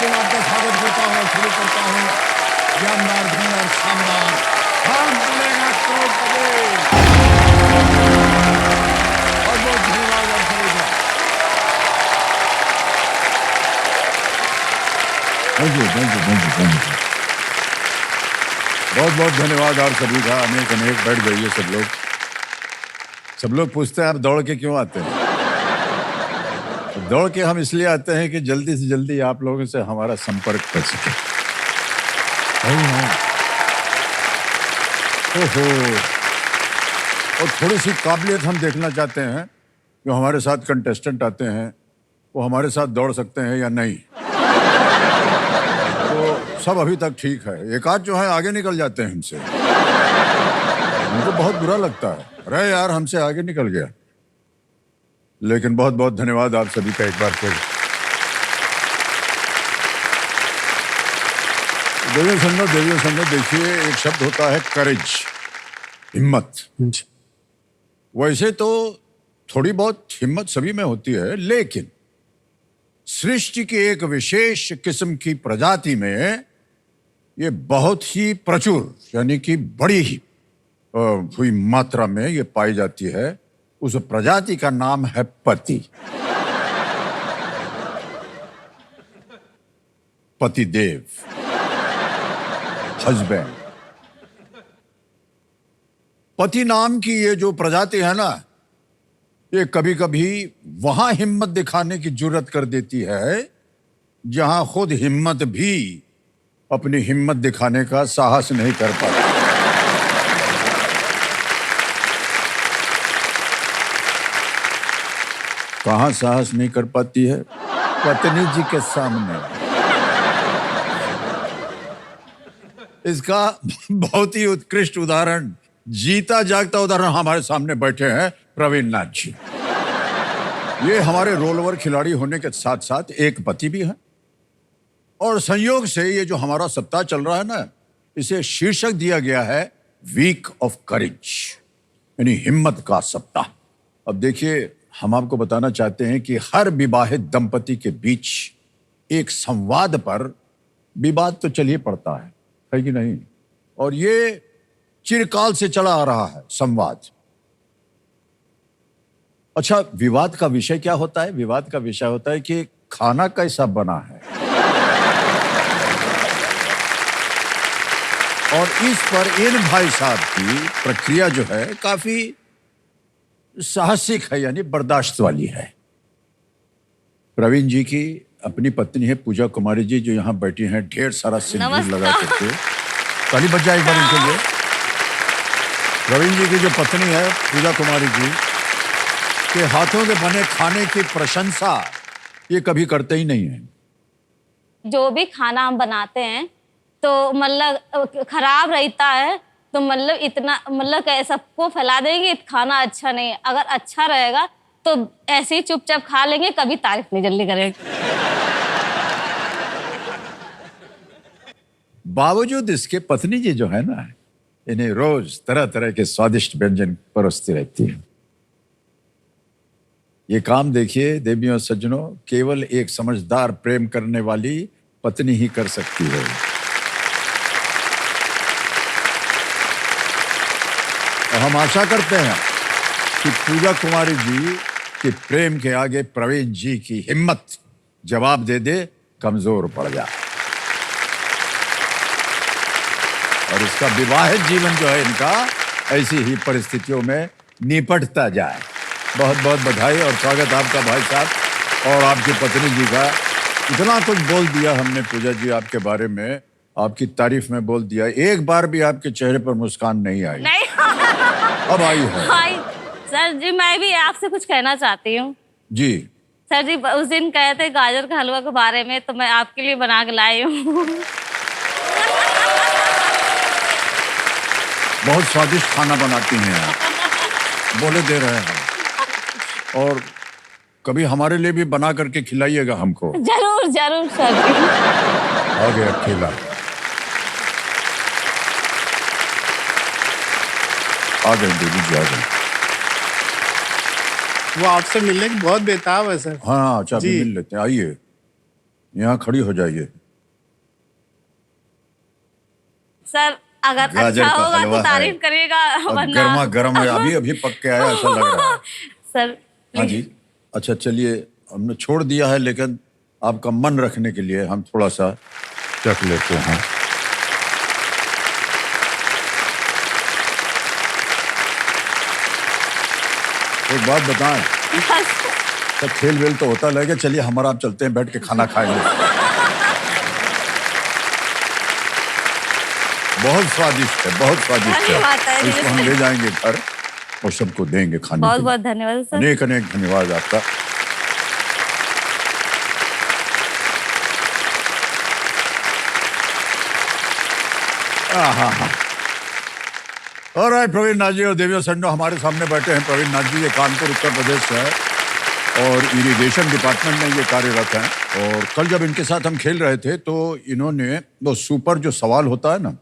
आपका स्वागत करता हूँ, शुरू करता हूँ जानदार धुन शानदार हम बनेगा करोड़पति। बहुत बहुत धन्यवाद आप सभी का। Thank you thank you thank you thank you. बहुत बहुत धन्यवाद आप सभी का। अनेक अनेक बैठ जाइए सब लोग पूछते हैं आप दौड़ के क्यों आते हैं। दौड़ के हम इसलिए आते हैं कि जल्दी से जल्दी आप लोगों से हमारा संपर्क कर सके। ओहो, और थोड़ी सी काबिलियत हम देखना चाहते हैं। जो हमारे साथ कंटेस्टेंट आते हैं वो हमारे साथ दौड़ सकते हैं या नहीं। तो सब अभी तक ठीक है। एक आध जो है आगे निकल जाते हैं हमसे। हमको बहुत बुरा लगता है, अरे यार हमसे आगे निकल गया। लेकिन बहुत बहुत धन्यवाद आप सभी का एक बार फिर। देवियों संगत देखिए, एक शब्द होता है करेज, हिम्मत। वैसे तो थोड़ी बहुत हिम्मत सभी में होती है, लेकिन सृष्टि की एक विशेष किस्म की प्रजाति में ये बहुत ही प्रचुर यानी कि बड़ी ही हुई मात्रा में ये पाई जाती है। उस प्रजाति का नाम है पति, पतिदेव, हस्बैंड। पति नाम की ये जो प्रजाति है ना, ये कभी कभी वहां हिम्मत दिखाने की जुर्रत कर देती है जहां खुद हिम्मत भी अपनी हिम्मत दिखाने का साहस नहीं कर पाती। कहां साहस नहीं कर पाती है? पत्नी जी के सामने। इसका बहुत ही उत्कृष्ट उदाहरण, जीता जागता उदाहरण हमारे सामने बैठे हैं प्रवीण नाथ जी। ये हमारे रोल ओवर खिलाड़ी होने के साथ साथ एक पति भी हैं। और संयोग से ये जो हमारा सप्ताह चल रहा है ना, इसे शीर्षक दिया गया है वीक ऑफ करेज, यानी हिम्मत का सप्ताह। अब देखिए, हम आपको बताना चाहते हैं कि हर विवाहित दंपति के बीच एक संवाद पर विवाद तो चल ही पड़ता है कि नहीं? और ये चिरकाल से चला आ रहा है संवाद। अच्छा, विवाद का विषय क्या होता है? विवाद का विषय होता है कि खाना कैसा बना है। और इस पर इन भाई साहब की प्रक्रिया जो है काफी साहसिक है, यानी बर्दाश्त वाली है। प्रवीण जी की अपनी पत्नी है पूजा कुमारी जी, जो यहाँ बैठी हैं ढेर सारा सिंदूर लगा करके। ताली बज जाए एक बार इनके लिए। प्रवीण जी की जो पत्नी है पूजा कुमारी जी के हाथों के बने खाने की प्रशंसा ये कभी करते ही नहीं है। जो भी खाना हम बनाते हैं तो मतलब खराब रहता है तो मतलब इतना मतलब सबको फैला देंगे खाना अच्छा नहीं है। अगर अच्छा रहेगा तो ऐसे ही चुपचाप खा लेंगे, कभी तारीफ नहीं जल्दी करेंगे। बावजूद इसके पत्नी जी जो है ना, इन्हें रोज तरह तरह के स्वादिष्ट व्यंजन परोसती रहती है। ये काम देखिए देवियों सज्जनों, केवल एक समझदार प्रेम करने वाली पत्नी ही कर सकती है। और हम आशा करते हैं कि पूजा कुमारी जी के प्रेम के आगे प्रवीण जी की हिम्मत जवाब दे दे, कमजोर पड़ जाए और इसका विवाहित जीवन जो है इनका ऐसी ही परिस्थितियों में निपटता जाए। बहुत बहुत बधाई और स्वागत आपका भाई साहब और आपकी पत्नी जी का। इतना कुछ बोल दिया हमने पूजा जी आपके बारे में, आपकी तारीफ में बोल दिया, एक बार भी आपके चेहरे पर मुस्कान नहीं आई। नहीं। अब आई है। हाय सर जी, मैं भी आपसे कुछ कहना चाहती हूँ। जी सर जी, उस दिन कहे थे गाजर का हलवा के बारे में, तो मैं आपके लिए बना के लाई हूँ। बहुत स्वादिष्ट खाना बनाती हैं आप, बोले दे रहे हैं। और कभी हमारे लिए भी बना करके खिलाइएगा हमको। जरूर जरूर सर जी। आ गया खिला। आ गए देवी जी, आ गए। वो आपसे मिलने की बहुत बेताब है सर। हाँ अच्छा, अभी जी। मिल लेते हैं, आइए। यहाँ खड़ी हो जाइए। सर अगर गाजर अच्छा का होगा हलवा तो है। तारीफ करिएगा, अब वरना गर्मा गर्म है, अभी अभी पक के आया ऐसा लग रहा है। सर हाँ जी। अच्छा चलिए, हमने छोड़ दिया है, लेकिन आपका मन रखने के लिए हम थोड़ा सा चख लेते हैं। एक बात बताएं, तो खेल वेल तो होता रहेगा, चलिए हमारा आप चलते हैं, बैठ के खाना खाएंगे। बहुत स्वादिष्ट है, बहुत स्वादिष्ट अरे बात है, है। इसको हम ले जाएंगे घर और सबको देंगे खाने बहुत के लिए। बहुत धन्यवाद सर। अनेक अनेक धन्यवाद आपका। और प्रवीण नाथ जी और देविया संडो हमारे सामने बैठे हैं। प्रवीण नाथ जी ये कानपुर उत्तर प्रदेश से है और इरिगेशन डिपार्टमेंट में ये कार्यरत हैं। और कल जब इनके साथ हम खेल रहे थे तो इन्होंने वो सुपर जो सवाल होता है ना,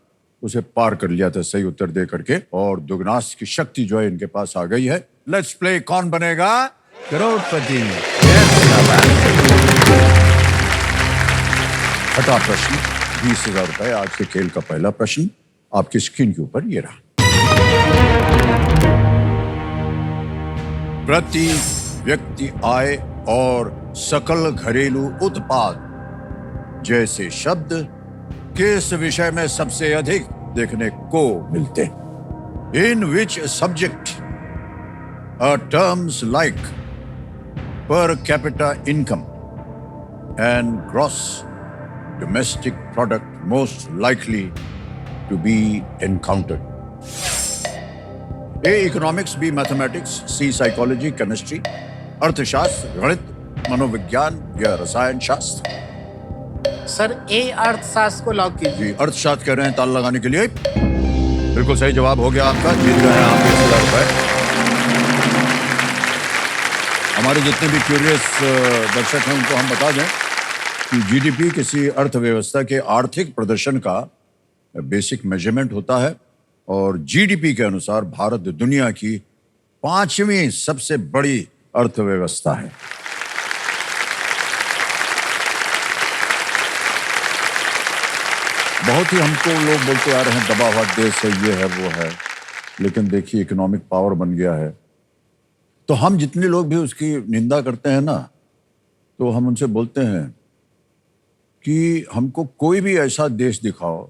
उसे पार कर लिया था सही उत्तर दे करके, और दुगनास की शक्ति जो है इनके पास आ गई है। लेट्स प्ले कौन बनेगा करोड़पति। छठा प्रश्न, 20,000 रुपए। आज के खेल का पहला प्रश्न आपकी स्क्रीन के ऊपर ये रहा। प्रति व्यक्ति आय और सकल घरेलू उत्पाद जैसे शब्द किस विषय में सबसे अधिक देखने को मिलते हैं? In which subject terms like per capita income and gross domestic product most likely to be encountered? A economics, B mathematics, C psychology, chemistry, अर्थशास्त्र, गणित, मनोविज्ञान या रसायन शास्त्र? सर ए अर्थशास्त्र को लॉक कीजिए। जी, अर्थशास्त्र कह रहे हैं ताल लगाने के लिए। बिल्कुल सही जवाब हो गया आपका। जीत गए हैं आप 20,000 रुपए। हमारे जितने भी क्यूरियस दर्शक हैं उनको हम बता दें कि जीडीपी किसी अर्थव्यवस्था के आर्थिक प्रदर्शन का बेसिक मेजरमेंट होता है और जीडीपी के अनुसार भारत दुनिया की 5वीं सबसे बड़ी अर्थव्यवस्था है। बहुत ही हमको लोग बोलते आ रहे हैं दबा हुआ देश है, ये है वो है, लेकिन देखिए इकोनॉमिक पावर बन गया है। तो हम जितने लोग भी उसकी निंदा करते हैं ना, तो हम उनसे बोलते हैं कि हमको कोई भी ऐसा देश दिखाओ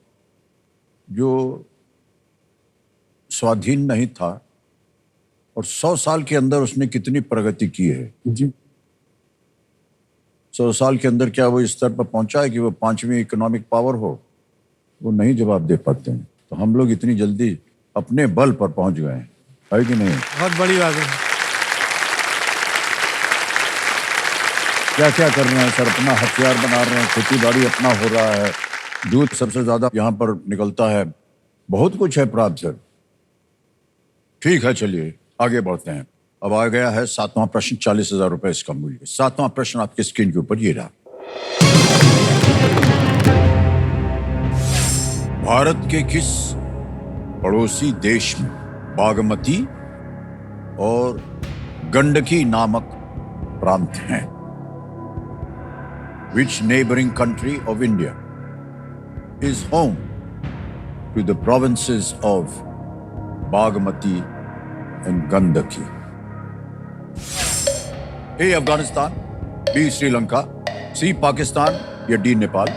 जो स्वाधीन नहीं था और 100 साल के अंदर उसने कितनी प्रगति की है। जी 100 साल के अंदर क्या वो इस स्तर पर पहुंचा है कि वो 5वीं इकोनॉमिक पावर हो? वो नहीं जवाब दे पाते हैं। तो हम लोग इतनी जल्दी अपने बल पर पहुंच गए हैं, है कि नहीं? बहुत बड़ी बात है। क्या क्या कर रहे हैं सर? अपना हथियार बना रहे हैं, खेती बाड़ी अपना हो रहा है, दूध सबसे ज्यादा यहाँ पर निकलता है, बहुत कुछ है प्राप्त सर। ठीक है, चलिए आगे बढ़ते हैं। अब आ गया है 7वां प्रश्न, 40,000 रुपए इसका मूल्य। 7वां प्रश्न आपकी स्क्रीन के ऊपर ये रहा। भारत के किस पड़ोसी देश में बागमती और गंडकी नामक प्रांत हैं? Which neighboring country of India is home to the provinces of Bagmati and Gandaki? A. Afghanistan, B. Sri Lanka, C. Pakistan या D. नेपाल?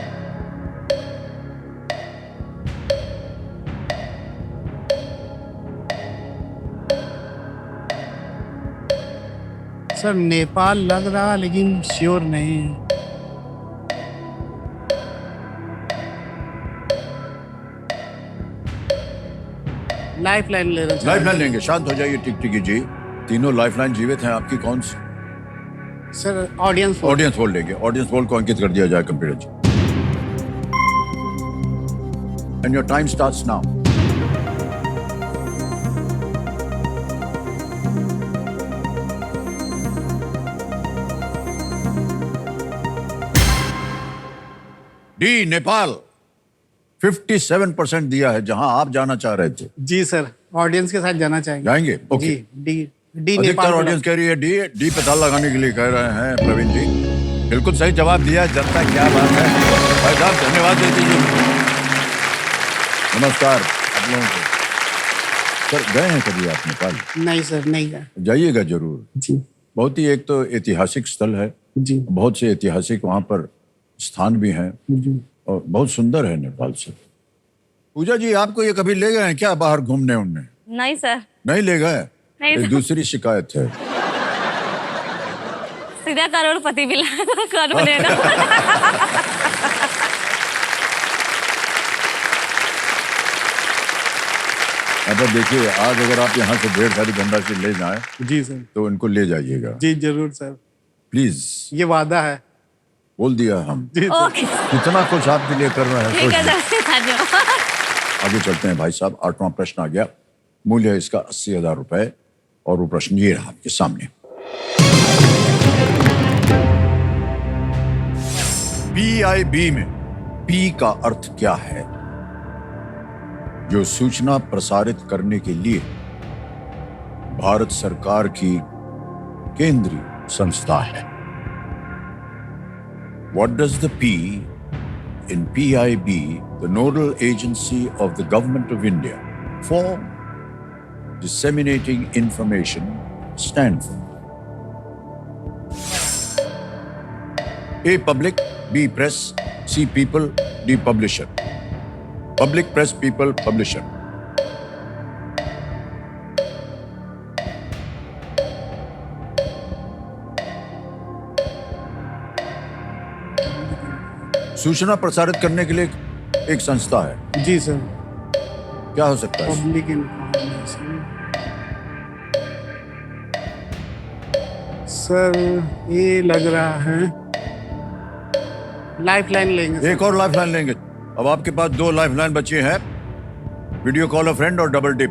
सर नेपाल लग रहा लेकिन श्योर नहीं है। लाइफ लाइन ले रहे लाइफ लाइन लेंगे। शांत हो जाइए टिकटिकी जी। तीनों लाइफ लाइन जीवित हैं आपकी। कौन सी? सर ऑडियंस ऑडियंस पोल लेंगे। ऑडियंस पोल को अंकित कर दिया जाए computer ji. And your time starts now. D Nepal 57% दिया है, जहां आप जाना चाह रहे थे। जी सर, ऑडियंस के साथ जाना चाहेंगे। जाएंगे? ओके। जी डी डी अधिकतर नेपाल ऑडियंस कह रही है डी। डी पता लगाने के लिए कह रहे हैं प्रवीण जी। बिल्कुल सही जवाब दिया जनता, क्या बात है भाई साहब, धन्यवाद दे दीजिए उनको। नमस्कार आप लोगों को। सर गए हैं कभी आप नेपाल? नहीं सर, नहीं गया। जाइएगा जरूर, जी बहुत ही एक तो ऐतिहासिक स्थल है, जी बहुत से ऐतिहासिक वहाँ पर स्थान भी हैं जी। और बहुत सुंदर है नेपाल से। पूजा जी आपको ये कभी ले गए हैं क्या बाहर घूमने उड़ने? नहीं सर, नहीं ले गए? नहीं ये सर। दूसरी शिकायत है। सीधा करोड़पति भी कौन बनेगा? अब देखिए, आज अगर आप यहाँ से ढेर सारी धनराशि ले जाएं जी सर। तो इनको ले जाइएगा जी जरूर सर, प्लीज। ये वादा है। बोल दिया हम। जी सर। ओके, कितना कुछ आपके लिए कर रहे हैं। ठीक है सोच लीजिए। सर, धन्यवाद। आगे चलते हैं भाई साहब। 8वां प्रश्न आ गया, मूल्य है इसका 80,000 रुपए और वो प्रश्न ये रहा आपके सामने। PIB में P का अर्थ क्या है, जो सूचना प्रसारित करने के लिए भारत सरकार की केंद्रीय संस्था है। What does the P in PIB, the nodal agency of the government of India for disseminating information, stand for? A. Public, B. Press, C. People, D. Publisher. Public, press, people, publisher. सूचना प्रसारित करने के लिए एक संस्था है। जी sir. क्या हो सकता है? पब्लिक इंफॉर्मेशन सर, ये लग रहा है लाइफलाइन लेंगे सर। एक और लाइफलाइन लेंगे। अब आपके पास 2 लाइफलाइन बची हैं, वीडियो कॉल अ फ्रेंड और double tip.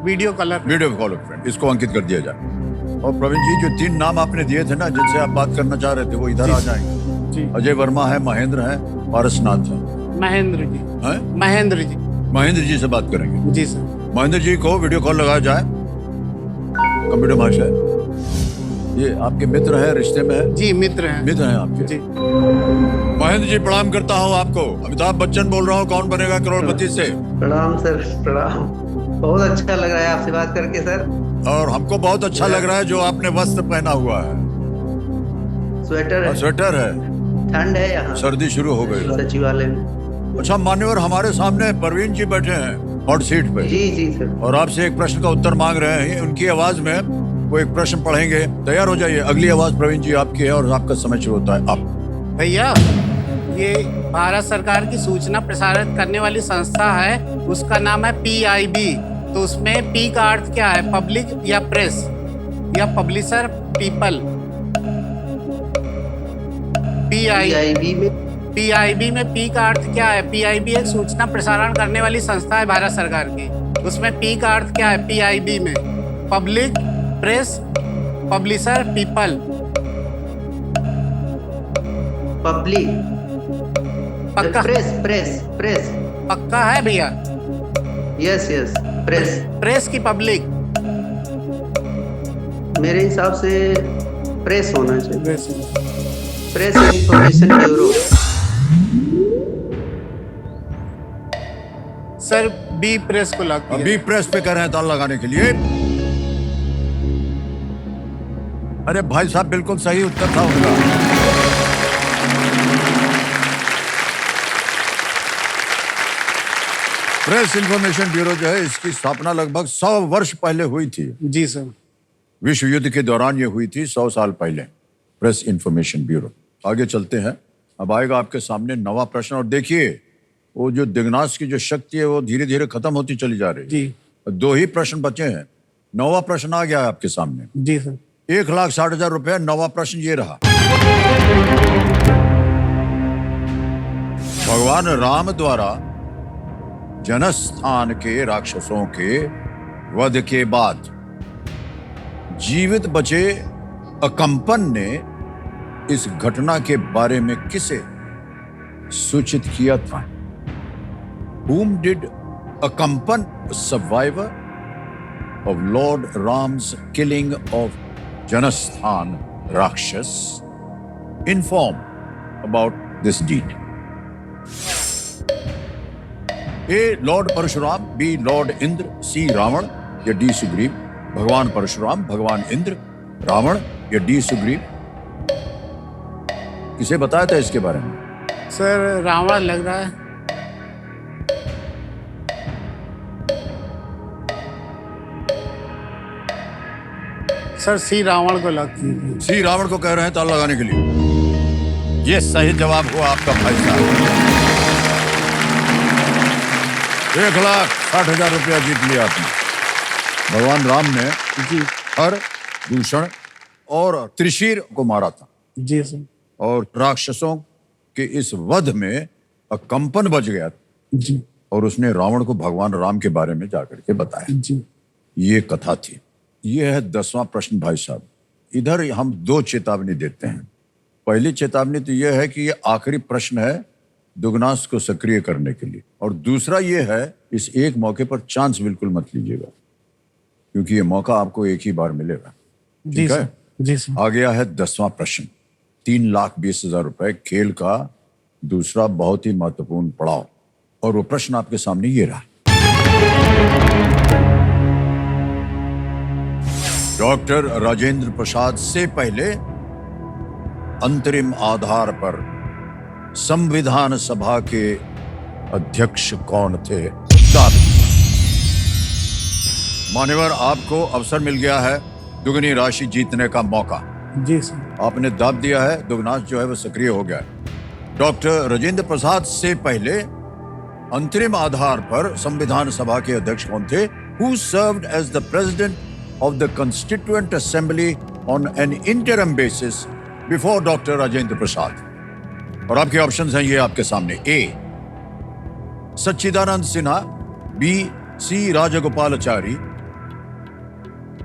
Video caller. Video call a friend, इसको अंकित कर दिया जाए। और प्रवीण जी, जो 3 नाम आपने दिए थे ना, जिनसे आप बात करना चाह रहे थे, वो इधर आ जाएंगे। जी। अजय वर्मा है, महेंद्र है, पारसनाथ है। महेंद्र जी। हैं? महेंद्र जी। महेंद्र जी से बात करेंगे। जी सर। महेंद्र जी को वीडियो कॉल लगाया जाए। कंप्यूटर भाषा है। ये आपके मित्र हैं, रिश्ते में है? जी मित्र हैं। मित्र हैं आपके। जी। महेंद्र जी प्रणाम करता हूँ आपको। अमिताभ बच्चन बोल रहा हूँ, कौन बनेगा करोड़पति से। प्रणाम सर, प्रणाम। बहुत अच्छा लग रहा है आपसे बात करके सर। और हमको बहुत अच्छा लग रहा है जो आपने वस्त्र पहना हुआ है। स्वेटर है। स्वेटर है, ठंड है यहाँ। सर्दी शुरू हो गई। सचिवालय में। अच्छा मान्यवर, हमारे सामने परवीन जी बैठे हैं हॉट सीट पे। जी जी सर। और आपसे एक प्रश्न का उत्तर मांग रहे हैं। उनकी आवाज में वो एक प्रश्न पढ़ेंगे। तैयार हो जाइए। अगली आवाज प्रवीण जी आपकी है और आपका समय शुरू होता है अब। भैया, ये भारत सरकार की सूचना प्रसारित करने वाली संस्था है, उसका नाम है PIB। तो उसमें P का अर्थ क्या है, पब्लिक या प्रेस या पब्लिशर, पीपल? PIB में P का अर्थ क्या है? PIB एक सूचना प्रसारण करने वाली संस्था है भारत सरकार की। उसमें P का अर्थ क्या है PIB में? Public, press, publisher, people? Public. पक्का? Press press press. पक्का है भैया? Yes yes, press. प्रेस की पब्लिक? मेरे हिसाब से प्रेस होना चाहिए। Press. Press information bureau. Sir B, press को लॉक अभी प्रेस पे कर रहे हैं ताला लगाने के लिए। अरे भाई साहब, बिल्कुल सही उत्तर था उनका। प्रेस इंफॉर्मेशन ब्यूरो जो है, इसकी स्थापना लगभग 100 वर्ष पहले हुई थी। जी सर। विश्व युद्ध के दौरान ये हुई थी, 100 साल पहले। Press information bureau. आगे चलते हैं। अब आएगा आपके सामने 9वां प्रश्न। और देखिए, वो जो दिग्नाश की जो शक्ति है वो धीरे धीरे खत्म होती चली जा रही है। जी। 2 ही प्रश्न बचे हैं। 9वां प्रश्न आ गया है आपके सामने। जी सर। 1,60,000 रुपए। 9वां प्रश्न ये रहा। भगवान राम द्वारा जनस्थान के राक्षसों के वध के बाद जीवित बचे अकंपन ने इस घटना के बारे में किसे सूचित किया था? Whom did Akampan, a survivor of Lord Ram's killing of Janasthan Rakshas, inform about this deed? A. Lord Parashuram, B. Lord Indra, C. Ravan या D. सुग्रीव? भगवान परशुराम, भगवान इंद्र, रावण या D. सुग्रीव? किसे बताया था इसके बारे में? सर रावण लग रहा है। सर सी रावण को लगती है। सी रावण को कह रहे हैं ताला लगाने के लिए। ये सही जवाब हुआ आपका भाई साहब। 1,60,000 रुपया जीत लिया आपने। भगवान राम ने जी हर, दूषण और त्रिशीर को मारा था जी सर। और राक्षसों के इस वध में कंपन बच गया जी और उसने रावण को भगवान राम के बारे में जाकर के बताया। जी ये कथा थी। ये है 10वां प्रश्न भाई साहब। इधर हम 2 चेतावनी देते हैं। पहली चेतावनी तो यह है कि ये आखिरी प्रश्न है दुगनास को सक्रिय करने के लिए, और दूसरा ये है इस एक मौके पर चांस बिल्कुल मत लीजिएगा, क्योंकि ये मौका आपको एक ही बार मिलेगा। जी ठीक है? सर। जी सर। आ गया है 10वां प्रश्न। 3,20,000 रुपए खेल का दूसरा बहुत ही महत्वपूर्ण पड़ाव, और वो प्रश्न आपके सामने ये रहा। डॉक्टर राजेंद्र प्रसाद से पहले अंतरिम आधार पर संविधान सभा के अध्यक्ष कौन थे? मान्यवर, आपको अवसर मिल गया है दुगनी राशि जीतने का मौका। जी सर। आपने दाब दिया है, दुगनास जो है वो सक्रिय हो गया है। डॉक्टर राजेंद्र प्रसाद से पहले अंतरिम आधार पर संविधान सभा के अध्यक्ष कौन थे? Who served as the president of the Constituent Assembly on an interim basis before Dr. Rajendra Prasad? और आपके ऑप्शंस हैं ये आपके सामने। A. Sachchidananda Sinha, B. C. Rajagopalachari,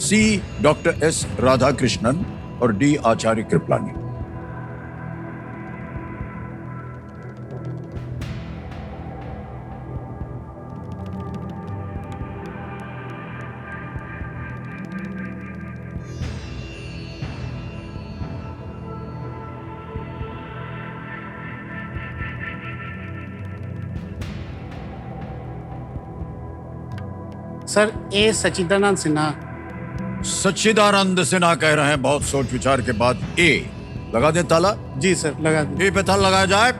C. Doctor S. Radhakrishnan और D. Acharya Kripalani. Sir A Sachchidananda Sinha. Sachchidananda Sinha कह रहे हैं बहुत सोच विचार के बाद ए। लगा दें ताला? जी सर लगा दीजिए। ए पे ताला लगाया जाए।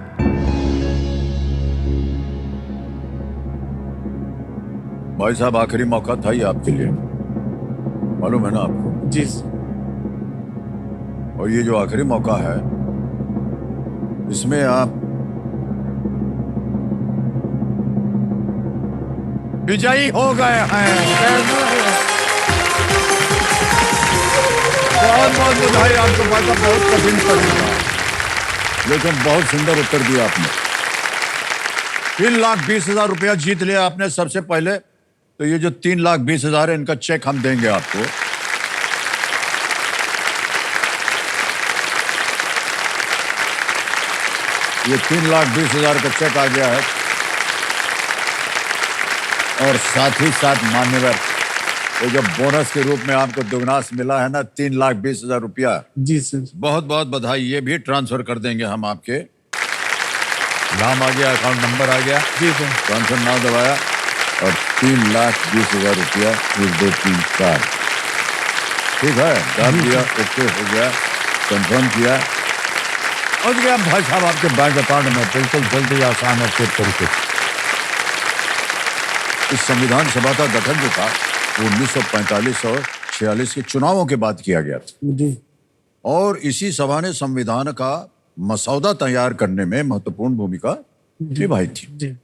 भाई साहब, आखिरी मौका था ये आपके लिए, मालूम है ना आपको? जी सर। और ये जो आखिरी मौका है इसमें आप विजयी हो गए हैं। बहुत बहुत बधाई आपको। भाई साहब, बहुत कठिन प्रश्न था, लेकिन बहुत सुंदर उत्तर दिया आपने। 3,20,000 रुपया जीत लिया आपने। सबसे पहले तो ये जो 3,20,000 है इनका चेक हम देंगे आपको। ये 3,20,000 का चेक आ गया है, और साथ ही साथ मान्यवर ये जो बोनस के रूप में आपको दुगनास मिला है ना 3,20,000 रुपया। जी सर। बहुत बहुत बधाई। ये भी ट्रांसफर कर देंगे हम आपके। नाम आ गया, अकाउंट नंबर आ गया। जी सर। ट्रांसफर नाम दबाया और 3,20,000 रुपया 1 2 3 4। ठीक है, डाल दिया, ओके हो गया, कंफर्म किया, और गया भाई साहब आपके बैंक अकाउंट में बिल्कुल जल्दी, आसान और तेज तरीके से। इस संविधान सभा का गठन जो था वो 1945 और 46 के चुनावों के बाद किया गया था, जी। और इसी सभा ने संविधान का मसौदा तैयार करने में महत्वपूर्ण भूमिका निभाई थी। जी।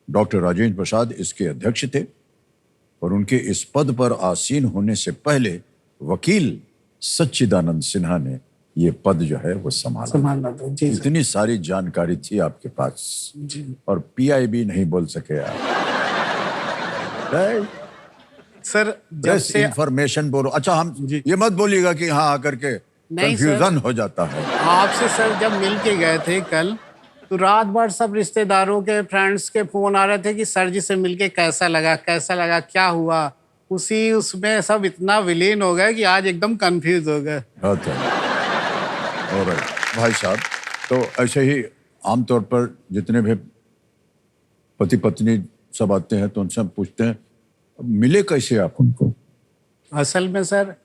डॉक्टर राजेंद्र प्रसाद इसके अध्यक्ष थे, और उनके इस पद पर आसीन होने से पहले वकील सच्चिदानंद सिन्हा ने ये पद जो है वो संभाला था। जी सर। इतनी सारी जानकारी थी आपके पास, जी। और पीआईबी नहीं बोल सके आप। सर जब प्रेस से इंफॉर्मेशन ब्यूरो। अच्छा, हम ये मत बोलिएगा कि हाँ आकर के नहीं सर। कंफ्यूजन हो जाता है। आपसे सर जब मिल के गए थे कल, तो रात भर सब रिश्तेदारों के, फ्रेंड्स के फोन आ रहे थे कि सर जी से मिलके कैसा लगा, कैसा लगा, क्या हुआ। उसमें सब इतना विलीन हो गए कि आज एकदम कंफ्यूज हो गए। और भाई साहब, तो ऐसे ही आमतौर पर जितने भी पति पत्नी सब आते हैं तो उनसे हम पूछते हैं मिले कैसे आप उनको? असल में सर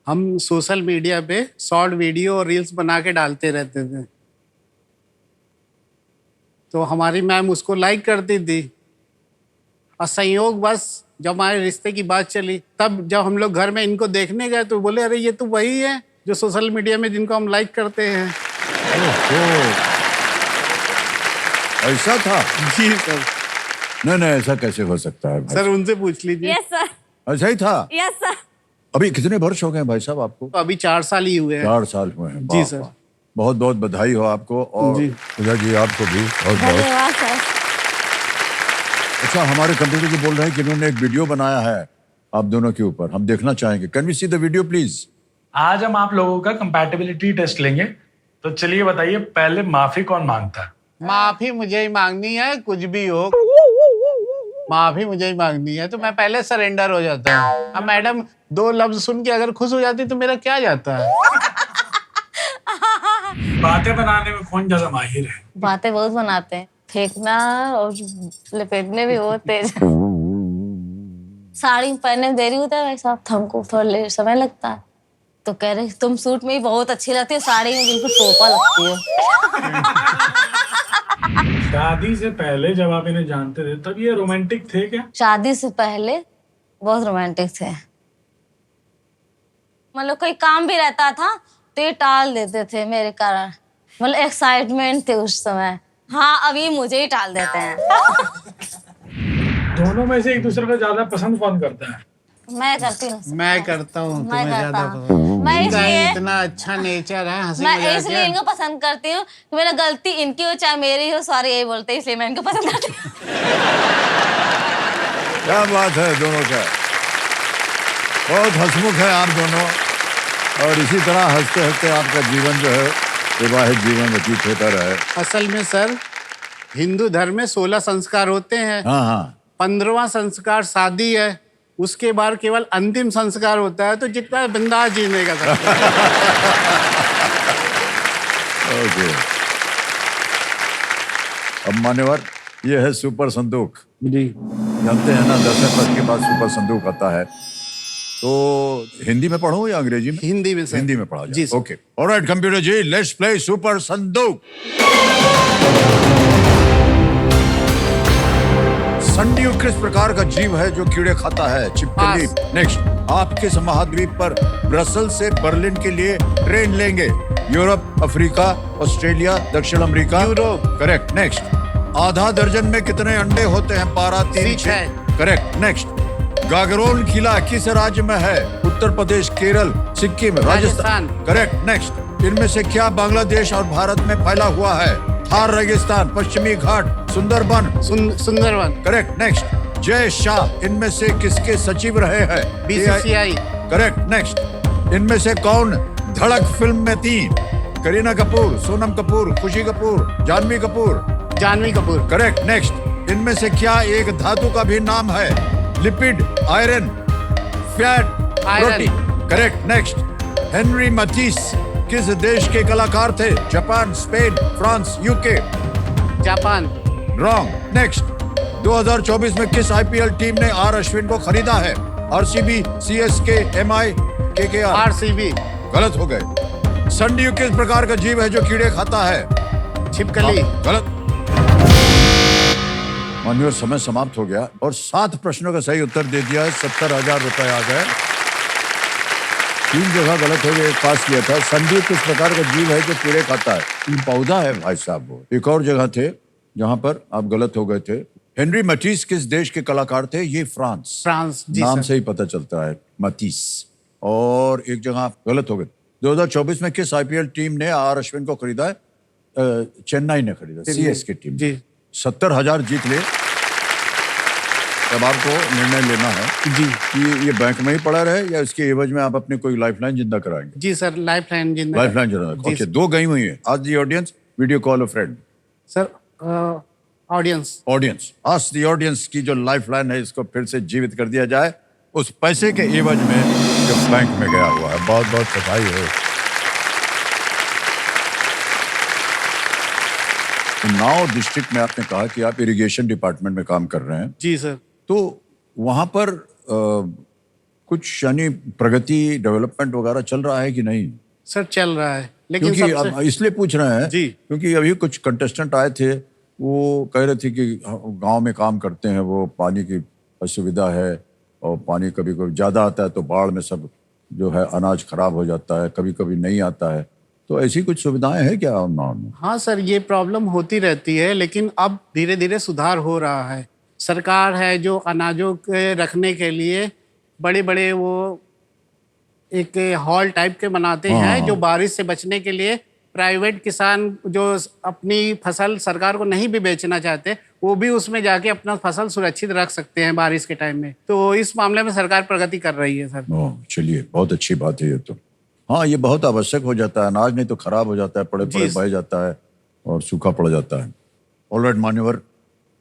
हम सोशल मीडिया पे शॉर्ट वीडियो और रील्स बना के डालते रहते थे, तो हमारी मैम उसको लाइक करती थी और संयोग बस जब हमारे रिश्ते की बात चली तब जब हम लोग घर में इनको देखने गए तो बोले अरे ये तो वही है जो सोशल मीडिया में जिनको हम लाइक करते हैं। ओहो, ऐसा था? जी सर। नहीं, ऐसा कैसे हो सकता है भाई? सर उनसे पूछ लीजिए। Yes sir. ऐसा ही था? Yes sir. अभी कितने वर्ष हो गए भाई साहब आपको? तो अभी 4 साल ही हुए हैं। 4 साल हुए हैं। जी वाह, सर। वाह। बहुत बहुत बधाई हो आपको और जी। पूजा जी आपको भी बहुत बहुत। धन्यवाद सर। अच्छा, हमारे कंप्यूटर जी बोल रहे हैं कि इन्होंने एक वीडियो बनाया है आप दोनों के ऊपर, हम देखना चाहेंगे। Can we see the video please? आज हम आप लोगों का कंपैटिबिलिटी टेस्ट लेंगे, तो चलिए बताइए पहले माफी कौन मांगता है? माफी मुझे ही मांगनी है, कुछ भी हो माफी मुझे ही मांगनी है, तो मैं पहले सरेंडर हो जाता हूँ। अब मैडम 2 लफ्ज सुन के अगर खुश हो जाती तो मेरा क्या जाता है। बातें बनाने में कौन ज्यादा माहिर है? बातें बहुत बनाते हैं, फेंकना और लपेटने भी बहुत तेज। साड़ी पहनने में देरी होता है भाई साहब, हमको थोड़ा समय लगता है, तो कह रहे तुम सूट में ही बहुत अच्छी लगती हो, साड़ी में बिल्कुल टोपा लगती हो। शादी से पहले जब आप इन्हें जानते थे तब ये रोमांटिक थे क्या? शादी से पहले बहुत रोमांटिक थे, मतलब कोई काम भी रहता था तो ये टाल देते थे मेरे कारण, मतलब एक्साइटमेंट थे उस समय। हाँ, अभी मुझे ही टाल देते हैं। दोनों में से एक दूसरे को ज्यादा पसंद कौन करता है? मैं करती हूँ। मैं करता हूँ, मैं तुम्हें करता ज्यादा हूँ। पसंद। मैं इनका ही इसलिए इतना अच्छा नेचर है, हंसी मैं मजाक इसलिए है। इनको पसंद करती हूँ कि मेरा गलती इनकी हो चाहे मेरी हो, सॉरी यही बोलते हैं, इसलिए मैं इनको पसंद करती हूँ। क्या बात है दोनों का, बहुत हंसमुख है आप दोनों, और इसी तरह हंसते हंसते आपका जीवन जो है विवाहित जीवन व्यतीत होता रहे। असल में सर हिंदू धर्म में 16 संस्कार होते हैं। हाँ, 15वां संस्कार शादी है, उसके बाद केवल अंतिम संस्कार होता है, तो जितना बिंदास जीने का सर। ओके। अब मान्यवर, ये है सुपर संदूक। जी जानते हैं ना 10 पद के बाद सुपर संदूक आता है, तो हिंदी में पढ़ूं या अंग्रेजी में? हिंदी में सर। हिंदी में पढ़ा जी जाए। Sir. Okay, alright computer ji, let's play super संदूक। संदूक किस प्रकार का जीव है जो कीड़े खाता है? छिपकली। नेक्स्ट, आप किस महाद्वीप पर ब्रसल से बर्लिन के लिए ट्रेन लेंगे? यूरोप, अफ्रीका, ऑस्ट्रेलिया, दक्षिण अमेरिका? यूरोप। करेक्ट। नेक्स्ट, आधा दर्जन में कितने अंडे होते हैं? 12, 3, 6। करेक्ट। नेक्स्ट, गागरोन किला किस राज्य में है? उत्तर प्रदेश, केरल, सिक्किम, राजस्थान? करेक्ट। नेक्स्ट, इनमें से क्या बांग्लादेश और भारत में फैला हुआ है? थार रेगिस्तान, पश्चिमी घाट, सुंदरबन? सुंदरबन। करेक्ट। नेक्स्ट, जय शाह इनमें से किसके सचिव रहे हैं? BCCI। करेक्ट। नेक्स्ट, इनमें से कौन धड़क फिल्म में थी? करीना कपूर, सोनम कपूर, खुशी कपूर, जानवी कपूर? जानवी कपूर। करेक्ट। नेक्स्ट, इनमें से क्या एक धातु का भी नाम है? Lipid, iron, fat, protein? Correct. Next, Henry Mathis किस देश के कलाकार थे? Japan, Spain, France, UK? Japan. Wrong. Next, 2024 में किस आईपीएल टीम ने आर अश्विन को खरीदा है? RCB, CSK, MI, KKR? RCB। गलत हो गए। संदूक किस प्रकार का जीव है जो कीड़े खाता है? छिपकली। गलत। मान्यवर, समय समाप्त हो गया और 7 प्रश्नों का सही उत्तर दे दिया है। 70,000 रुपए आ गए। 3 जगह गलत हो गए, एक पास किया था। संदूक किस प्रकार का जीव है जो कीड़े खाता है? ये पौधा है भाई साहब। वो एक और जगह थे जहां पर आप गलत हो गए थे। हेनरी मैथिस किस देश के कलाकार थे? ये फ्रांस। फ्रांस। जी नाम सर। से ही पता चलता है, मैथिस। और एक जगह आप गलत हो गए। 2024 में किस आईपीएल टीम ने आर अश्विन को खरीदा है? चेन्नई ने खरीदा, सीएसके टीम। जी। 70,000 जीत ले। अब आपको निर्णय लेना है जी कि ये बैंक में ही पड़ा रहे या इसके एवज में आप अपनी कोई लाइफलाइन जिंदा कराएंगे? जी सर, लाइफलाइन जिंदा। लाइफलाइन जिंदा। ओके, 2 गई हुई है। आज the audience, video call a friend. Sir audience. Audience, आज दी ऑडियंस की जो लाइफलाइन है इसको फिर से जीवित कर दिया जाए उस पैसे के एवज में जो बैंक में गया हुआ है। बहुत बहुत बधाई हो। उन्नाव डिस्ट्रिक्ट में आपने कहा कि आप इरिगेशन डिपार्टमेंट में काम कर रहे हैं, जी सर। तो वहां पर कुछ यानी प्रगति डेवलपमेंट वगैरह चल रहा है कि नहीं? सर चल रहा है, लेकिन क्योंकि सबसे अब इसलिए पूछ रहे हैं जी। क्योंकि अभी कुछ कंटेस्टेंट आए थे, वो कह रहे थे कि गांव में काम करते हैं, वो पानी की असुविधा है और पानी कभी कभी ज़्यादा आता है तो बाढ़ में सब जो है अनाज खराब हो जाता है, कभी कभी नहीं आता है। तो ऐसी कुछ सुविधाएं हैं क्या उन्नाव में? हाँ सर, ये प्रॉब्लम होती रहती है, लेकिन अब धीरे धीरे सुधार हो रहा है। सरकार है जो अनाजों के रखने के लिए बड़े बड़े वो एक हॉल टाइप के बनाते हैं, जो बारिश से बचने के लिए प्राइवेट किसान जो अपनी फसल सरकार को नहीं भी बेचना चाहते, वो भी उसमें जाके अपना फसल सुरक्षित रख सकते हैं बारिश के टाइम में। तो इस मामले में सरकार प्रगति कर रही है सर। ओह, चलिए, बहुत अच्छी बात है ये तो। हाँ, ये बहुत आवश्यक हो जाता है, अनाज नहीं तो खराब हो जाता है, पड़े पड़े बह जाता है और सूखा पड़ जाता है। ऑलराइट मान्यवर,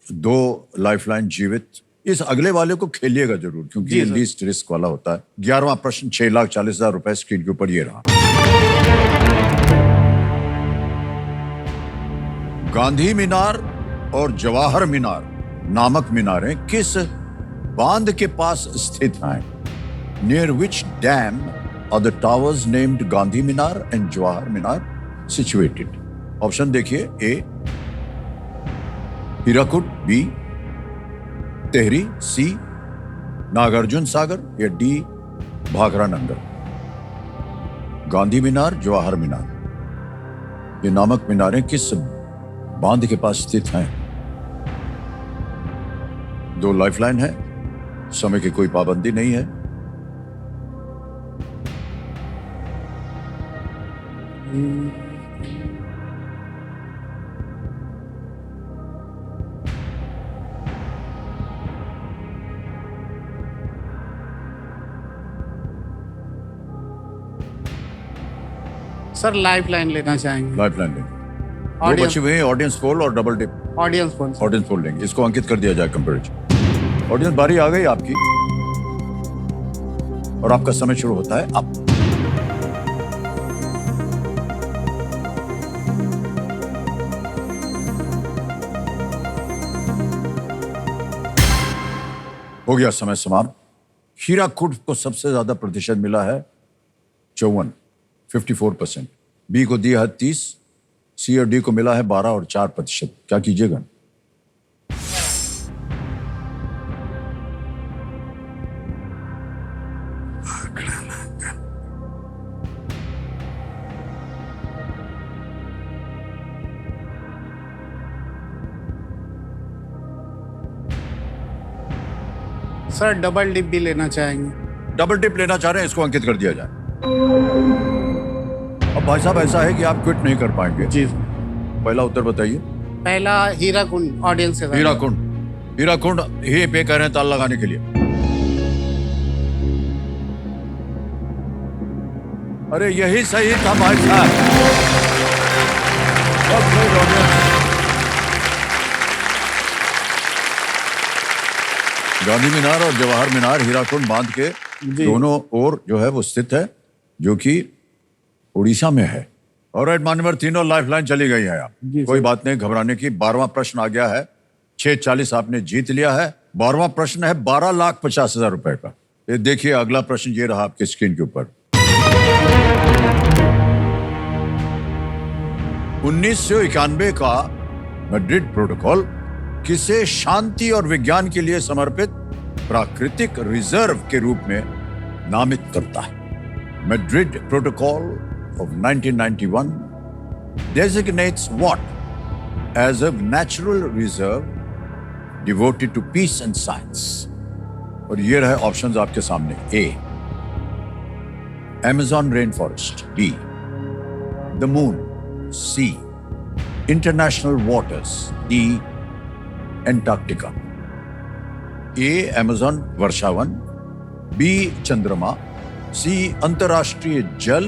2 लाइफलाइन जीवित। इस अगले वाले को खेलिएगा जरूर, क्योंकि ये लीस्ट रिस्क वाला होता है। 11वां प्रश्न, 6,40,000 रुपए स्क्रीन के ऊपर ये रहा। गांधी मीनार और जवाहर मीनार नामक मीनारें किस बांध के पास स्थित हैं? Near which dam are the towers named Gandhi Minar and Jawahar Minar situated? Option देखिए, A Hirakud, B Tehri, C Nagarjuna Sagar या डी भाखरा नंगर। गांधी मीनार, जवाहर मीनार, ये नामक मीनारें किस बांध के पास स्थित हैं? 2 लाइफलाइन है, समय की कोई पाबंदी नहीं है। सर लाइफ लाइन लेना चाहेंगे। लाइफलाइन लेंगे। दो Audience- बचे हुए हैं, ऑडियंस पोल और double tip. Audience phone sir. Audience poll लेंगे, इसको अंकित कर दिया जाए कंपेरिजन। ऑडियंस, बारी आ गई आपकी और आपका समय शुरू होता है अब। हो गया समय समाप्त। हीराकुड को सबसे ज्यादा प्रतिशत मिला है 54, 54%। बी को दिया है 30, सी और डी को मिला है 12 और 4%। क्या कीजिएगा? सर डबल डिप भी लेना चाहेंगे। डबल टिप लेना चाह रहे हैं, इसको अंकित कर दिया जाए। अब भाई साहब, ऐसा है कि आप क्विट नहीं कर पाएंगे। जी। पहला उत्तर बताइए। पहला हीराकुंड, ऑडियंस से। हीराकुंड, हीराकुंड ही पे कर रहे हैं ताल लगाने के लिए। अरे यही सही था भाई साहब। गांधी मीनार और जवाहर मीनार हीराकुंड बांध के दोनों ओर जो है वो स्थित है, जो कि उड़ीसा में है। ऑलराइट मान्यवर, तीनों लाइफलाइन चली गई है। आप कोई बात नहीं घबराने की। 12वां प्रश्न आ गया है, 6,40 आपने जीत लिया है। 12वां प्रश्न है 12,50,000 रुपए का। ये देखिए, अगला प्रश्न ये रहा आपके स्क्रीन के ऊपर। 1991 का मैड्रिड प्रोटोकॉल किसे शांति और विज्ञान के लिए समर्पित प्राकृतिक रिजर्व के रूप में नामित करता है? Madrid protocol of 1991 designates what as a natural reserve devoted to peace and science? और ये रहे ऑप्शंस आपके सामने। ए Amazon rainforest, B the moon, C international waters, D Antarctica। A Amazon वर्षावन, B चंद्रमा, C अंतरराष्ट्रीय जल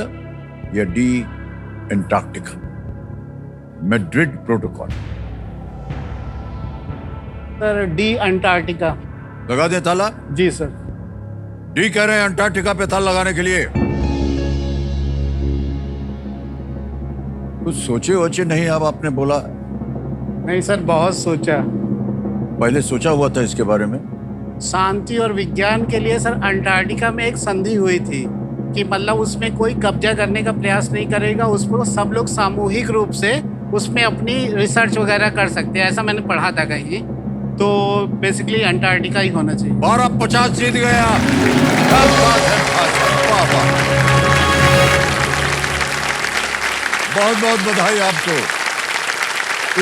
या D Antarctica. Madrid protocol. Sir D Antarctica. लगा दे ताला? जी सर। डी कह रहे हैं अंटार्कटिका पे ताला लगाने के लिए। कुछ सोचे वोचे नहीं अब आपने बोला। नहीं सर, बहुत सोचा। पहले सोचा हुआ था इसके बारे में? शांति और विज्ञान के लिए सर अंटार्कटिका में एक संधि हुई थी कि मतलब उसमें कोई कब्जा करने का प्रयास नहीं करेगा, उसको सब लोग सामूहिक रूप से उसमें अपनी रिसर्च वगैरह कर सकते हैं, ऐसा मैंने पढ़ा था कहीं। तो बेसिकली अंटार्कटिका ही होना चाहिए। 1250 जीत गए आप। क्या बात है भाई, वाह वाह। बहुत बहुत बधाई आपको।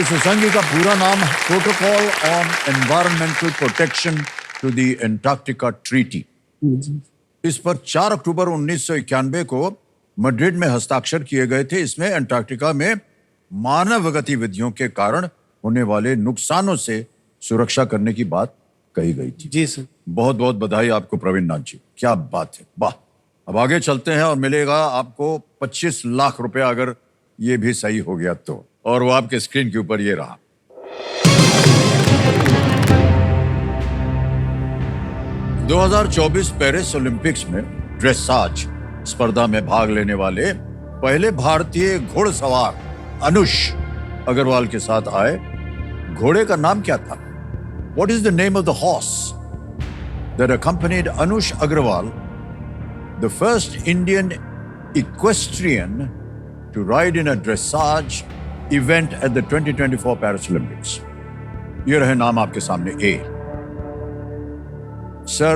इस संघ का पूरा नाम protocol on environmental protection to the Antarctica treaty. इस पर 4 अक्टूबर 1991 को मैड्रिड में हस्ताक्षर किए गए थे। इसमें अंटार्कटिका में मानव गतिविधियों के कारण होने वाले नुकसानों से सुरक्षा करने की बात कही गई थी। जी सर। बहुत बहुत बधाई आपको प्रवीण नाथ जी, क्या बात है, वाह। अब आगे चलते हैं और मिलेगा आपको 25 लाख रुपए, अगर ये भी सही हो गया तो। और वो आपके स्क्रीन के ऊपर ये रहा। – 2024 पेरिस ओलंपिक्स में ड्रेसाज स्पर्धा में भाग लेने वाले पहले भारतीय घुड़सवार अनुष अग्रवाल के साथ आए। घोड़े का नाम क्या था? What is the name of the horse that accompanied Anush Agrawal, the first Indian equestrian to ride in a dressage event at the 2024 Paris Olympics? ये रहे नाम आपके सामने। A. Sir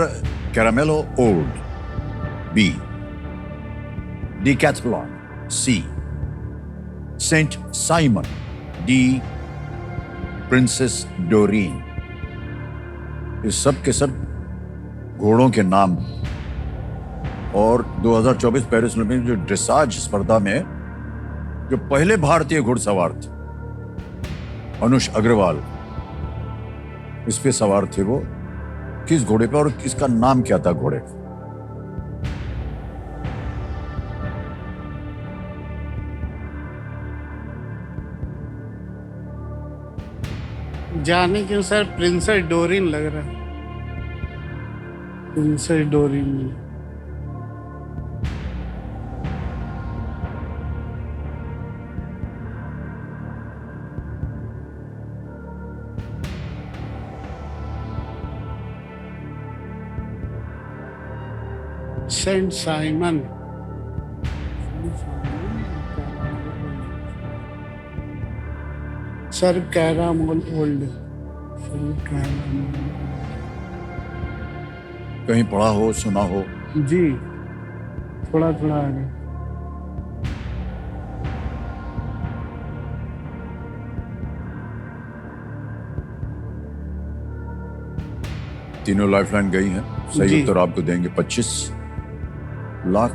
Caramello Old. B. Decathlon. C. Saint Simon. D. Princess Doreen. ये सब के सब घोड़ों के नाम। और 2024 पेरिस ओलंपिक जो ड्रेसाज स्पर्धा में जो पहले भारतीय घुड़सवार थे अनुष अग्रवाल, इस पे सवार थे। वो किस घोड़े पे और किसका नाम क्या था घोड़े? जाने क्यों सर, प्रिंसेस डोरिन लग रहा है। Princess Doreen. Saint Simon. Sir कैरामोल ओल्ड। कहीं पढ़ा हो, सुना हो? जी, थोड़ा थोड़ा आगे। तीनों लाइफलाइन गई हैं। सही जी। उत्तर आपको देंगे 25 लाख।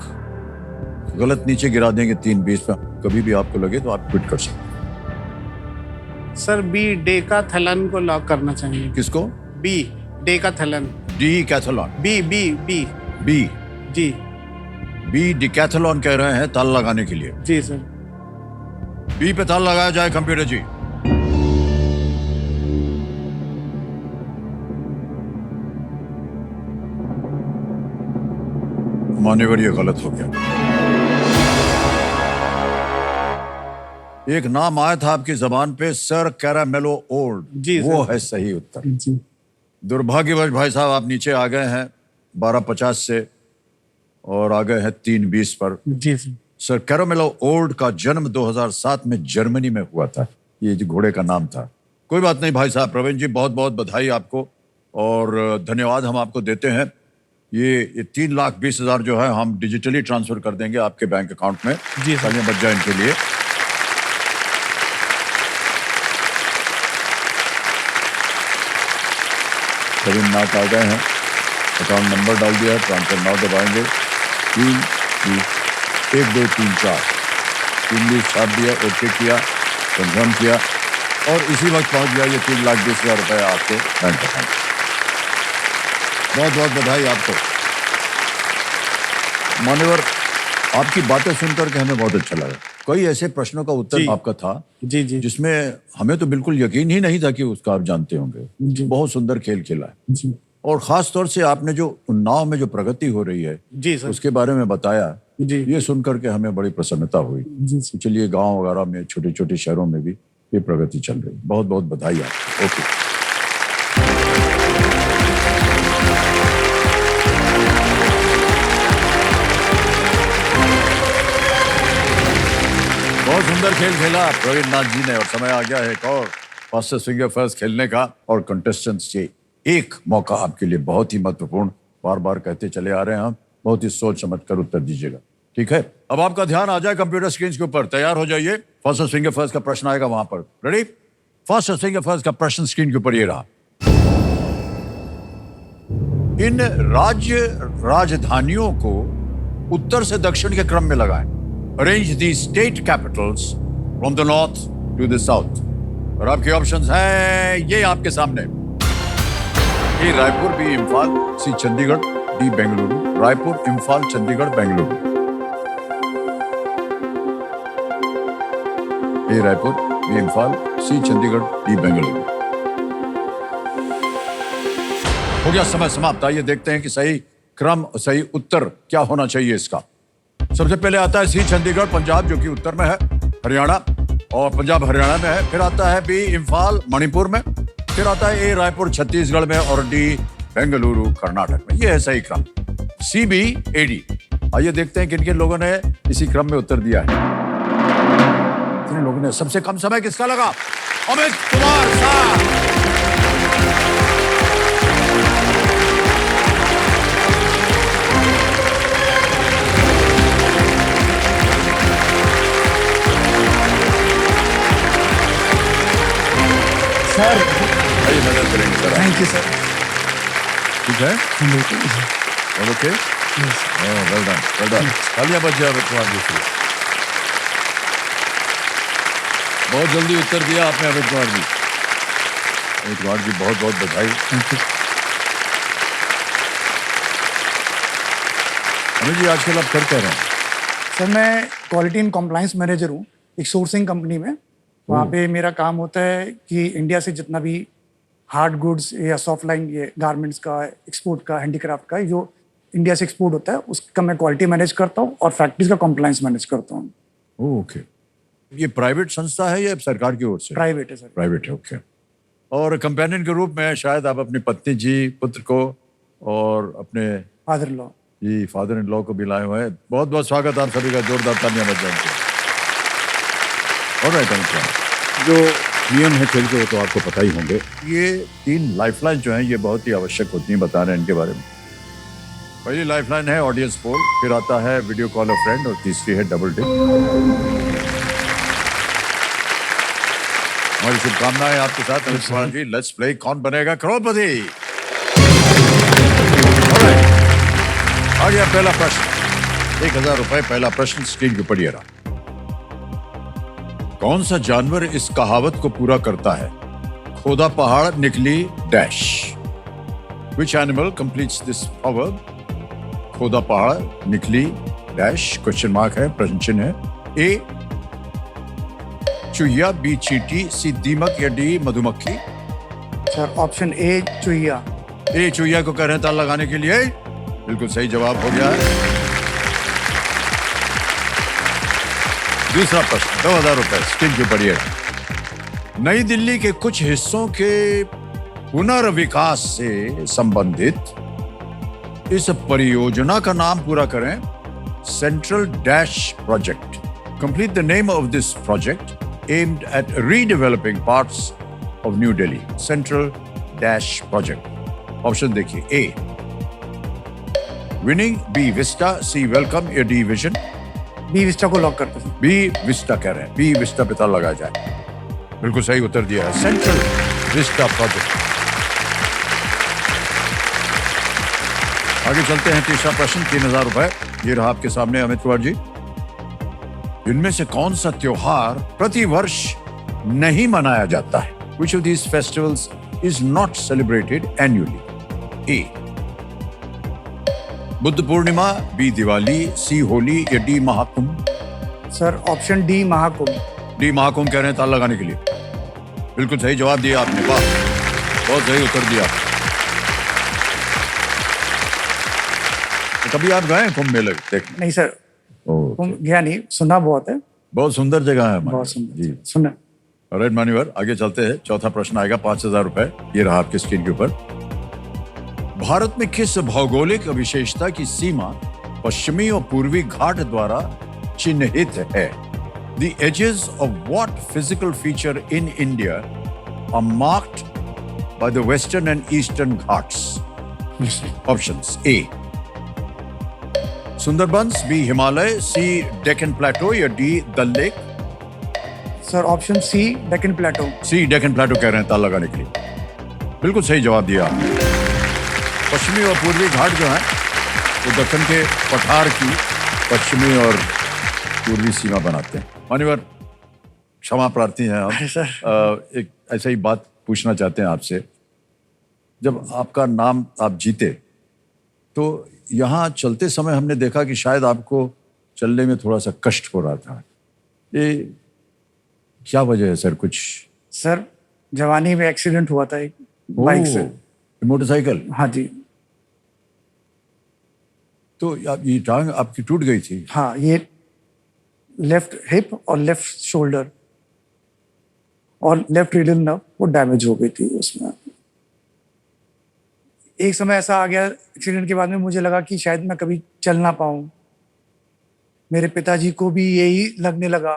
गलत नीचे गिरा देंगे 3-20 पे। कभी भी आपको लगे तो आप क्विट कर सकते हैं। सर बी डेकाथलन को लॉक करना चाहिए। किसको? B decathlon. Decathlon. B B B B जी। बी डिकैथलॉन कह रहे हैं ताल लगाने के लिए। जी सर। बी पे ताल लगाया जाए कंप्यूटर जी। मान्यवर, ये गलत हो गया। एक नाम आया था आपकी जबान पे, सर कैरामेलो ओल्ड। जी वो सर। है सही उत्तर। जी। दुर्भाग्यवश भाई साहब आप नीचे आ गए हैं 1250 से और आ गए हैं 320 पर। जी सर। सर कैरामेलो ओल्ड का जन्म 2007 में जर्मनी में हुआ था। ये जो घोड़े का नाम था। कोई बात नहीं भाई साहब। प्रवीण जी बहुत बहुत बधाई आपको और धन्यवाद हम आपको देते हैं। ये 3,20,000 जो है हम डिजिटली ट्रांसफर कर देंगे आपके बैंक अकाउंट में। जी सर। बच जाए इनके लिए। प्रवीण नाथ आ गए हैं, अकाउंट नंबर डाल दिया है, ट्रांसफर नाउ दबाएंगे। 1 2 3 4 3 छाप दिया, ओके किया, कंफर्म किया और इसी वक्त पहुंच गया ये 3,20,000 रुपए आपके बैंक अकाउंट। बहुत बहुत बधाई आपको। मान्यवर, आपकी बातें सुनकर के हमें बहुत अच्छा लगा। कई ऐसे प्रश्नों का उत्तर जी। आपका था जी जी जिसमें हमें तो बिल्कुल यकीन ही नहीं था कि उसका आप जानते होंगे। जी। बहुत सुंदर खेल खेला है जी। और खास तौर से आपने जो उन्नाव में जो प्रगति हो रही है जी सर। उसके बारे में बताया। जी। ये सुनकर के हमें बड़ी प्रसन्नता हुई। जी सर। चलिए गांव वगैरह में, छोटे छोटे शहरों में भी की प्रगति चल रही है। बहुत बहुत बधाई आपको। ओके, बहुत सुंदर खेल खेला प्रवीण नाथ जी ने और समय आ गया है एक और फास्टेस्ट फिंगर फर्स्ट खेलने का। और कंटेस्टेंट्स ये एक मौका आपके लिए बहुत ही महत्वपूर्ण, बार बार कहते चले आ रहे हैं हम, बहुत ही सोच समझ कर उत्तर दीजिएगा, ठीक है? अब आपका ध्यान आ जाए कंप्यूटर स्क्रीन के ऊपर, तैयार हो जाइए। फास्टेस्ट फिंगर फर्स्ट का प्रश्न आएगा वहां पर, रेडी? फास्टेस्ट फिंगर फर्स्ट का प्रश्न स्क्रीन के ऊपर ये रहा। इन राज्य राजधानियों को उत्तर से दक्षिण के क्रम में लगाएं। Arrange the state capitals from the north to the south. और आपके ऑप्शंस हैं ये आपके सामने। A Raipur, B Imphal, C Chandigarh, D Bengaluru. Raipur, Imphal, Chandigarh, Bengaluru. A Raipur, B Imphal, C Chandigarh, D Bengaluru. हो गया समय समाप्त। आइए देखते हैं कि सही क्रम, सही उत्तर क्या होना चाहिए इसका। सबसे पहले आता है सी चंडीगढ़, पंजाब, जो कि उत्तर में है, हरियाणा, और पंजाब हरियाणा में है। फिर आता है बी इम्फाल, मणिपुर में। फिर आता है ए रायपुर, छत्तीसगढ़ में, और डी बेंगलुरु, कर्नाटक में। यह है सही क्रम, सी बी ए डी। आइए देखते हैं किन किन लोगों ने इसी क्रम में उत्तर दिया है। किन लोगों ने सबसे कम समय किसका लगा? अमित कुमार साहब। सर आइए मदद करेंगे सर। Thank you sir. ठीक है, okay, well done, well done. तालियां बज जाए अमित कुमार जी से। बहुत जल्दी उत्तर दिया आपने अमित कुमार जी। अमित कुमार जी बहुत बहुत बधाई। अमित जी आजकल आप कर क्या रहे हैं? सर मैं क्वालिटी एंड कॉम्प्लायंस मैनेजर हूँ एक सोर्सिंग कंपनी में। वहाँ पे मेरा काम होता है कि इंडिया से जितना भी हार्ड गुड्स या सॉफ्ट लाइन, ये गारमेंट्स का, एक्सपोर्ट का, हैंडीक्राफ्ट का, जो इंडिया से एक्सपोर्ट होता है उसका मैं क्वालिटी मैनेज करता हूँ और फैक्ट्रीज का कॉम्प्लायंस मैनेज करता हूँ। ओके, ये प्राइवेट संस्था है या सरकार की ओर से? प्राइवेट है सर। प्राइवेट है, ओके। और कंपेनियन के रूप में शायद आप अपनी पत्नी जी, पुत्र को और अपने फादर लॉ जी, फादर इन लॉ को भी लाए हुए हैं। बहुत बहुत स्वागत आप सभी का, जोरदार तालियां बजाएं। ऑलराइट, जो नियम है खेल के वो तो आपको पता ही होंगे। ये 3 लाइफलाइन जो हैं ये बहुत ही आवश्यक होती हैं, बता रहे हैं इनके बारे में। पहली लाइफलाइन है ऑडियंस पोल, फिर आता है वीडियो कॉल अ फ्रेंड, और तीसरी है डबल टिक। हमारी शुभकामनाएं आपके साथ अमित कुमार जी। लेट्स प्ले कौन बनेगा करोड़पति। आ गया पहला प्रश्न, 1000 रुपए। पहला प्रश्न स्क्रीन के ऊपर ये रहा। कौन सा जानवर इस कहावत को पूरा करता है? खोदा पहाड़ निकली dash. Which animal completes this proverb? खोदा पहाड़ निकली डैश, क्वेश्चन मार्क है, प्रश्न चिन्ह है। ए चुहिया, बी चींटी, सी दीमक, या डी मधुमक्खी। Sir option A चुहिया। ए चुहिया को कह रहे हैं ताल लगाने के लिए। बिल्कुल सही जवाब हो गया है। दूसरा प्रश्न, 2000 रुपए स्क्रीन के ऊपर ये। नई दिल्ली के कुछ हिस्सों के पुनर्विकास से संबंधित इस परियोजना का नाम पूरा करें। Central dash project. Complete the name of this project aimed at redeveloping parts of New Delhi. Central dash project. Option देखिए। A winning, B Vista, C welcome, या डी विजन। बी विस्टा को लॉक करते हैं। बी विस्टा कह रहे हैं, B Vista पे ताला लगाया जाए। बिल्कुल सही उत्तर दिया है, सेंट्रल विस्टा प्रोजेक्ट। आगे चलते हैं, तीसरा प्रश्न, 3000 रुपए। ये रहा आपके सामने अमित कुमार जी। इनमें से कौन सा त्योहार प्रतिवर्ष नहीं मनाया जाता है? Which of these festivals is not celebrated annually? A Buddha Purnima, B Diwali, C Holi, या D Mahakumbh. Sir option D Mahakumbh. D Mahakumbh कह रहे हैं ताल लगाने के लिए। बिल्कुल सही जवाब दिया आपने, वाह, बहुत सही उत्तर दिया। तो कभी आप गए कुंभ मेले देखने? नहीं सर, कुंभ गया नहीं, सुना बहुत है। बहुत सुंदर जगह है हमारी। बहुत सुंदर जी। सुना। ऑलराइट मान्यवर, आगे चलते हैं। चौथा प्रश्न आएगा, 5,000 रुपए। ये रहा आपके स्क्रीन के ऊपर। भारत में किस भौगोलिक विशेषता की सीमा पश्चिमी और पूर्वी घाट द्वारा चिन्हित है? The edges of what physical feature in India are marked by the western and eastern Ghats? Options: A. Sundarbans, B. Himalaya, C. Deccan Plateau या D. Dal Lake? Sir option C Deccan plateau. C. Deccan Plateau कह रहे हैं ताल लगाने के लिए। बिल्कुल सही जवाब दिया आपने। पश्चिमी और पूर्वी घाट जो है वो दक्कन के पठार की पश्चिमी और पूर्वी सीमा बनाते हैं। मान्यवर, क्षमा प्रार्थी हैं अरे सर। हम। एक ऐसा ही बात पूछना चाहते हैं आपसे। जब आपका नाम आप जीते तो यहाँ चलते समय हमने देखा कि शायद आपको चलने में थोड़ा सा कष्ट हो रहा था। ये क्या वजह है सर? कुछ सर जवानी में एक्सीडेंट हुआ था एक बाइक से। मोटरसाइकिल? हाँ जी। तो ये टांग आपकी टूट गई थी? हाँ, ये लेफ्ट हिप और लेफ्ट शोल्डर और लेफ्ट रेडियल नर्व वो डैमेज हो गई थी उसमें। एक समय ऐसा आ गया एक्सीडेंट के बाद में, मुझे लगा कि शायद मैं कभी चल ना पाऊं। मेरे पिताजी को भी यही लगने लगा।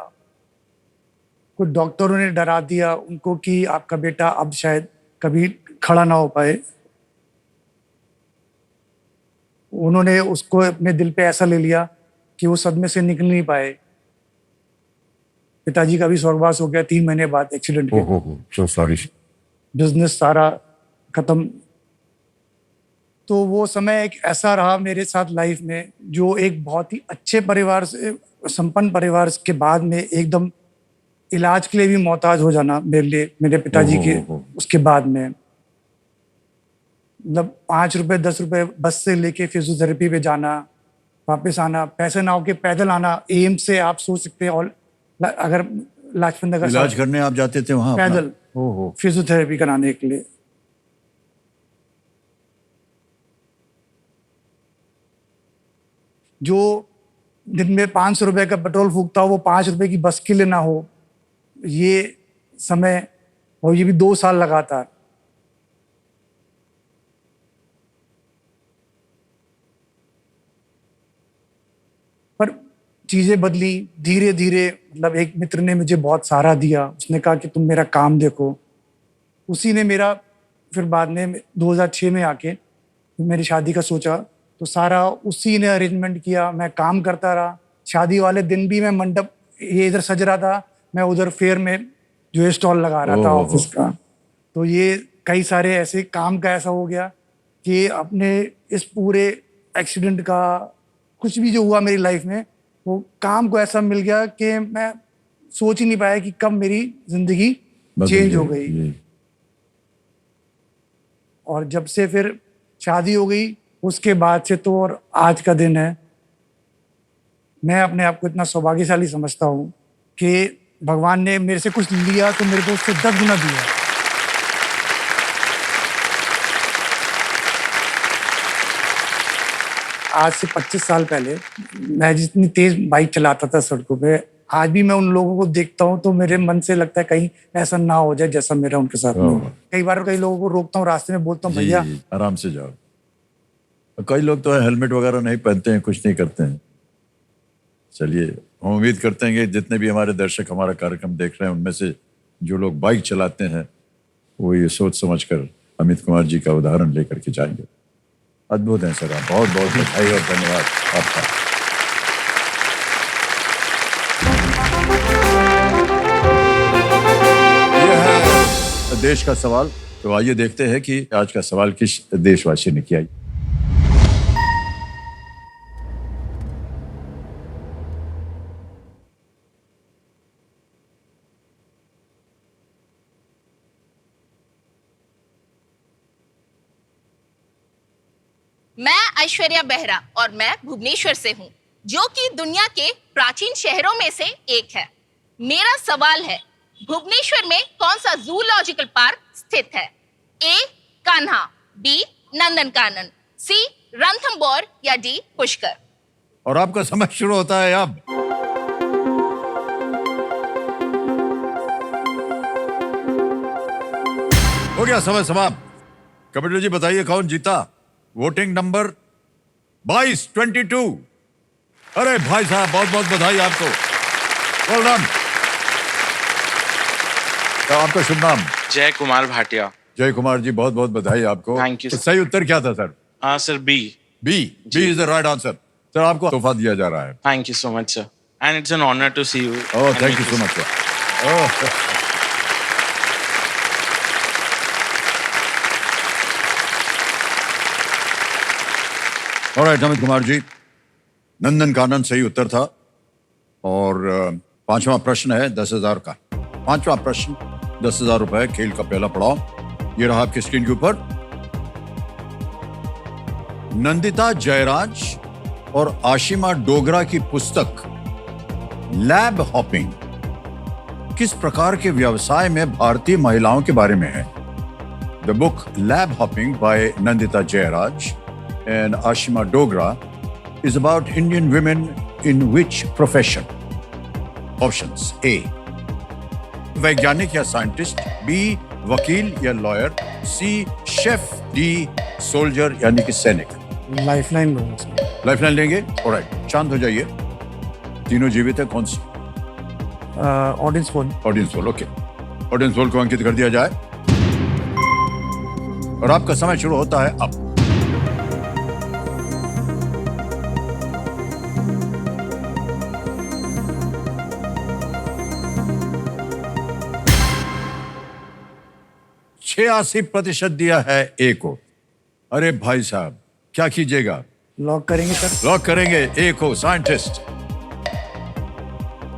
कुछ डॉक्टरों ने डरा दिया उनको कि आपका बेटा अब शायद कभी खड़ा ना हो पाए। उन्होंने उसको अपने दिल पे ऐसा ले लिया कि वो सदमे से निकल नहीं पाए। पिताजी का भी स्वर्गवास हो गया 3 महीने बाद एक्सीडेंट के। So sorry. बिजनेस सारा खत्म। तो वो समय एक ऐसा रहा मेरे साथ लाइफ में, जो एक बहुत ही अच्छे परिवार से, संपन्न परिवार के बाद में एकदम इलाज के लिए भी मोहताज हो जाना मेरे लिए, मेरे पिताजी के उसके बाद में। मतलब 5 रुपए 10 रुपए बस से लेके फिजियोथेरेपी पे जाना, वापस आना, पैसे ना होके पैदल आना। एम्स से आप सोच सकते हैं, और अगर लाजपत नगर इलाज करने आप जाते थे वहां पैदल फिजियोथेरेपी कराने के लिए। जो दिन में 500 रुपए का पेट्रोल फूकता हो, वो 5 रुपए की बस के लिए ना हो, ये समय, और ये भी 2 साल लगातार। पर चीजें बदली धीरे धीरे। मतलब एक मित्र ने मुझे बहुत सहारा दिया। उसने कहा कि तुम मेरा काम देखो। उसी ने मेरा फिर बाद में 2006 में आके मेरी शादी का सोचा, तो सारा उसी ने अरेंजमेंट किया। मैं काम करता रहा। शादी वाले दिन भी मैं मंडप, ये इधर सज रहा था, मैं उधर फेयर में जो है स्टॉल लगा रहा था ऑफिस का। तो ये कई सारे ऐसे काम का ऐसा हो गया कि अपने इस पूरे एक्सीडेंट का कुछ भी जो हुआ मेरी लाइफ में, वो काम को ऐसा मिल गया कि मैं सोच ही नहीं पाया कि कब मेरी जिंदगी चेंज हो गई। और जब से फिर शादी हो गई उसके बाद से तो और आज का दिन है, मैं अपने आप को इतना सौभाग्यशाली समझता हूँ कि भगवान ने मेरे से कुछ लिया तो मेरे को उससे 10 गुना दिया। आज से 25 साल पहले मैं जितनी तेज बाइक चलाता था सड़कों पे, आज भी मैं उन लोगों को देखता हूँ तो मेरे मन से लगता है कहीं ऐसा ना हो जाए जैसा मेरा उनके साथ में हुआ। कई बार कई लोगों को रोकता हूँ रास्ते में, बोलता हूँ भैया आराम से जाओ। कई लोग तो हेलमेट वगैरह नहीं पहनते हैं, कुछ नहीं करते हैं। चलिए, हम उम्मीद करते हैं कि जितने भी हमारे दर्शक हमारा कार्यक्रम देख रहे हैं, उनमें से जो लोग बाइक चलाते हैं वो ये सोच समझकर अमित कुमार जी का उदाहरण लेकर के जाएंगे। अद्भुत हैं सर, आप बहुत बहुत बधाई और धन्यवाद आपका। ये है देश का सवाल। तो आइए देखते हैं कि आज का सवाल किस देशवासी ने किया। मैं ऐश्वर्या बेहरा और मैं भुवनेश्वर से हूँ, जो कि दुनिया के प्राचीन शहरों में से एक है। मेरा सवाल है, भुवनेश्वर में कौन सा जूलॉजिकल पार्क स्थित है? ए कान्हा, बी नंदनकानन, सी रणथंबोर या डी पुष्कर? और आपका समय शुरू होता है अब। गया समय समाप्त। कपिल जी बताइए कौन जीता? Voting number 22। अरे भाई साहब बहुत बहुत बधाई आपको, वेल डन। तो आपका शुभ नाम? जय कुमार भाटिया। जय कुमार जी, बहुत बहुत बधाई आपको। Thank you, तो sir. सही उत्तर क्या था sir? Sir B. B is the right answer. Sir आपको तोहफा दिया जा रहा है। Thank you so much sir, and it's an honour to see you. Oh thank you so much sir. Alright Amit Kumar ji, Nandan Kanan सही उत्तर था। और पांचवा प्रश्न है 10,000 का। पांचवा प्रश्न 10,000 रुपए, खेल का पहला पड़ाव ये रहा आपकी स्क्रीन के ऊपर। नंदिता जयराज और आशिमा डोगरा की पुस्तक लैब हॉपिंग किस प्रकार के व्यवसाय में भारतीय महिलाओं के बारे में है? The book lab hopping by Nandita Jayaraj and Ashima Dogra is about Indian women in which profession? Options: A, वैज्ञानिक या साइंटिस्ट, B, वकील या lawyer, C, chef, D, soldier यानी कि सैनिक। लाइफलाइन लूंगा सर। लाइफलाइन लेंगे? ऑलराइट, शांत हो जाइए। तीनों जीवित है, कौन सी? Audience poll. Audience poll, okay. Audience poll को अंकित कर दिया जाए और आपका समय शुरू होता है अब। %86 दिया है ए को। अरे भाई साहब क्या कीजिएगा? लॉक करेंगे सर। लॉक करेंगे ए को, साइंटिस्ट।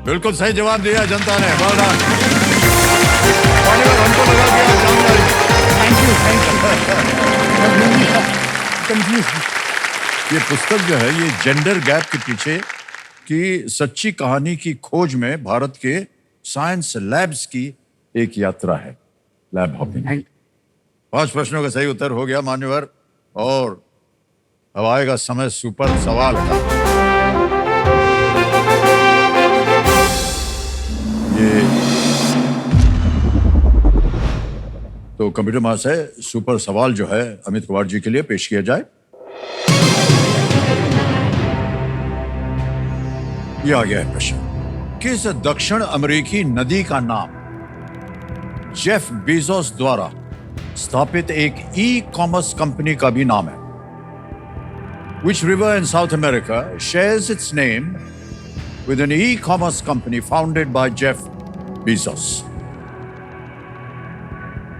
बिल्कुल सही जवाब दिया जनता ने, वेल डन। हमको लगा कि आप जान जाएंगे। Thank you. ये पुस्तक जो है ये जेंडर गैप के पीछे की सच्ची कहानी की खोज में भारत के साइंस लैब्स की एक यात्रा है, लैब हॉपिंग। 5 प्रश्नों का सही उत्तर हो गया मान्यवर, और अब आएगा समय सुपर सवाल का। ये तो कंप्यूटर महाशय सुपर सवाल जो है अमित कुमार जी के लिए पेश किया जाए। ये आ गया है प्रश्न। किस दक्षिण अमेरिकी नदी का नाम जेफ बेजोस द्वारा स्थापित एक ई कॉमर्स कंपनी का भी नाम है? Which river in South America shares its name with an e-commerce company founded by Jeff Bezos?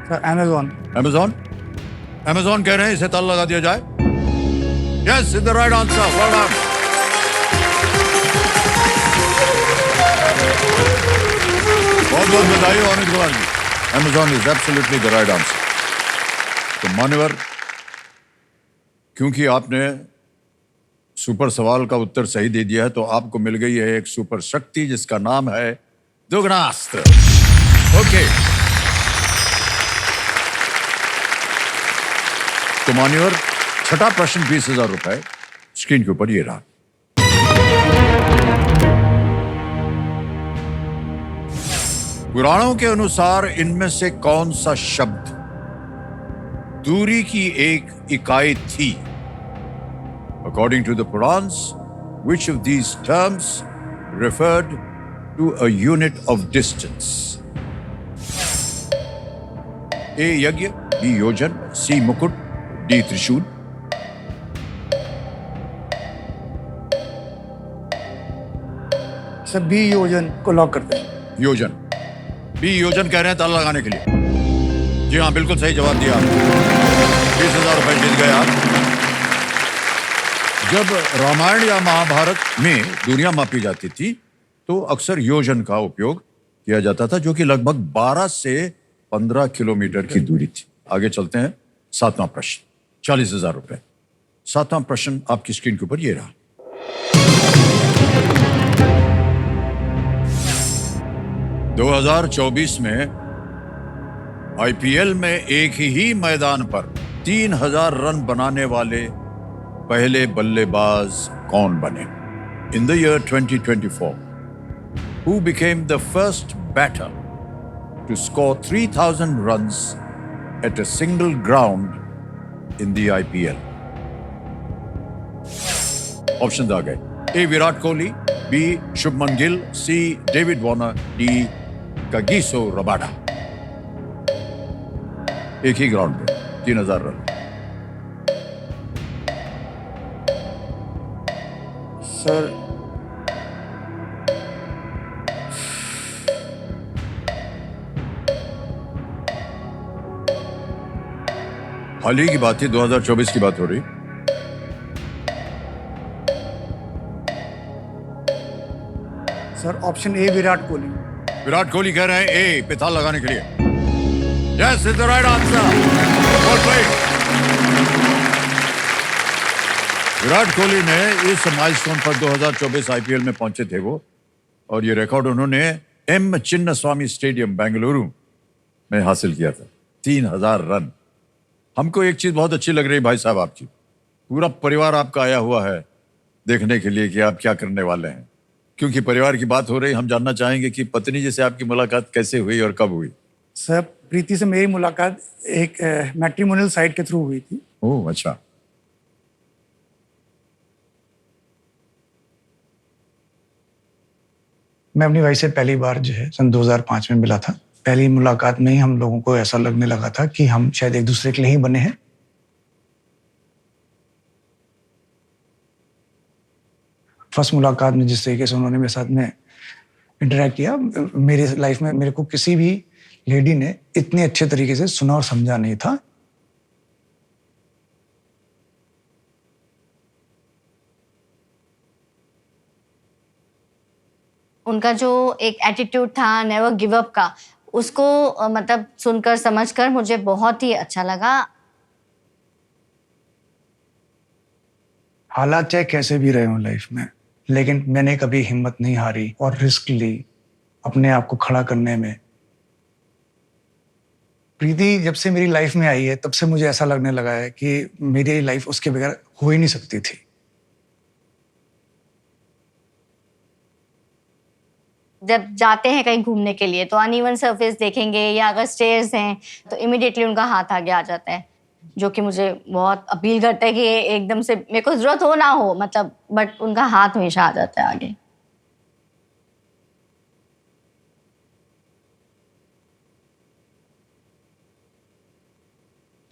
Sir Amazon. Amazon? Amazon कह रहे हैं, इसे ताला लगा दिया जाए। Yes, it's the right answer. Well done. बहुत बहुत बधाई हो अमित कुमार जी। Amazon is absolutely the right answer. तो मान्यवर, क्योंकि आपने सुपर सवाल का उत्तर सही दे दिया है तो आपको मिल गई है एक सुपर शक्ति जिसका नाम है दुगनास्त्र। ओके, तो मान्यवर छठा प्रश्न 20,000 रुपए स्क्रीन के ऊपर ये रहा। पुराणों के अनुसार इनमें से कौन सा शब्द दूरी की एक इकाई थी? According to the Purans, which of these terms referred to a unit of distance? A. यज्ञ, B. योजन, C. मुकुट, D. त्रिशूल। सर बी योजन को लॉक करते हैं। योजन, B. योजन कह रहे हैं ताला लगाने के लिए। जी हाँ, बिल्कुल सही जवाब दिया। 20,000 रुपए जीत गए आप। जब रामायण या महाभारत में दूरियां मापी जाती थी तो अक्सर योजन का उपयोग किया जाता था, जो कि लगभग 12 से 15 किलोमीटर की दूरी थी। आगे चलते हैं, 7वां प्रश्न 40,000 रुपए। 7वां प्रश्न आपकी स्क्रीन के ऊपर ये रहा। दो 2024 में आईपीएल में एक ही मैदान पर 3,000 रन बनाने वाले पहले बल्लेबाज कौन बने? In the year 2024, who became the first batter to score 3,000 runs at a single ground in the IPL? Options आ गए. A. Virat Kohli, B. Shubman Gill, C. David Warner, D. Kagiso Rabada. एक ही ground पे 3000 run. Sir हाल ही की बात थी, 2024 की बात हो रही. Sir option A Virat Kohli. Virat Kohli कह रहे हैं ए पे ताल लगाने के लिए. Yes, it's the right answer. Well played. Virat Kohli ने इस माइलस्टोन पर 2024 आईपीएल में पहुंचे थे वो, और ये रिकॉर्ड उन्होंने एम चिन्नास्वामी स्टेडियम बेंगलुरु में हासिल किया था. 3000 रन. हमको एक चीज बहुत अच्छी लग रही भाई साहब आपकी. पूरा परिवार आपका आया हुआ है देखने के लिए कि आप क्या करने वाले हैं. क्योंकि परिवार की बात हो रही, हम जानना चाहेंगे कि पत्नी जी से आपकी मुलाकात कैसे हुई और कब हुई. सर प्रीति से मेरी मुलाकात एक मैट्रिमोनियल साइट के थ्रू हुई थी. ओह अच्छा. मैं अपनी वाइफ से पहली बार जो है सन 2005 में मिला था. पहली मुलाकात में ही हम लोगों को ऐसा लगने लगा था कि हम शायद एक दूसरे के लिए ही बने हैं. फर्स्ट मुलाकात में जिस तरीके से उन्होंने मेरे साथ में इंटरेक्ट किया, मेरी लाइफ में मेरे को किसी भी लेडी ने इतने अच्छे तरीके से सुना और समझा नहीं था. उनका जो एक एटीट्यूड था नेवर गिव अप का, उसको मतलब सुनकर समझकर मुझे बहुत ही अच्छा लगा. हालात चाहे कैसे भी रहे हों लाइफ में, लेकिन मैंने कभी हिम्मत नहीं हारी और रिस्क ली अपने आप को खड़ा करने में. प्रीति जब से मेरी लाइफ में आई है तब से मुझे ऐसा लगने लगा है कि मेरी लाइफ उसके बगैर हो ही नहीं सकती थी. जब जाते हैं कहीं घूमने के लिए तो अनइवन सरफेस देखेंगे या अगर स्टेयर्स हैं तो इमिडिएटली उनका हाथ आगे आ जाता है, जो कि मुझे बहुत अपील करता है कि एकदम से मेरे को जरूरत हो ना हो मतलब, बट उनका हाथ हमेशा आ जाता है आगे.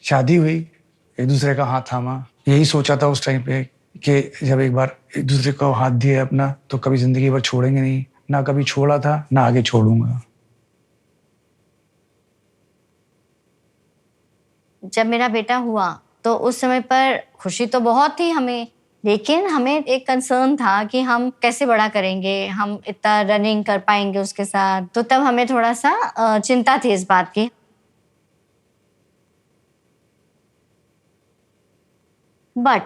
शादी हुई, एक दूसरे का हाथ थामा. यही सोचा था उस टाइम पे कि जब एक बार एक दूसरे को हाथ दिया अपना तो कभी जिंदगी भर छोड़ेंगे नहीं. ना कभी छोड़ा था ना आगे छोड़ूंगा. जब मेरा बेटा हुआ तो उस समय पर खुशी तो बहुत थी हमें, लेकिन हमें एक कंसर्न था कि हम कैसे बड़ा करेंगे, हम इतना रनिंग कर पाएंगे उसके साथ. तो तब हमें थोड़ा सा चिंता थी इस बात की. बट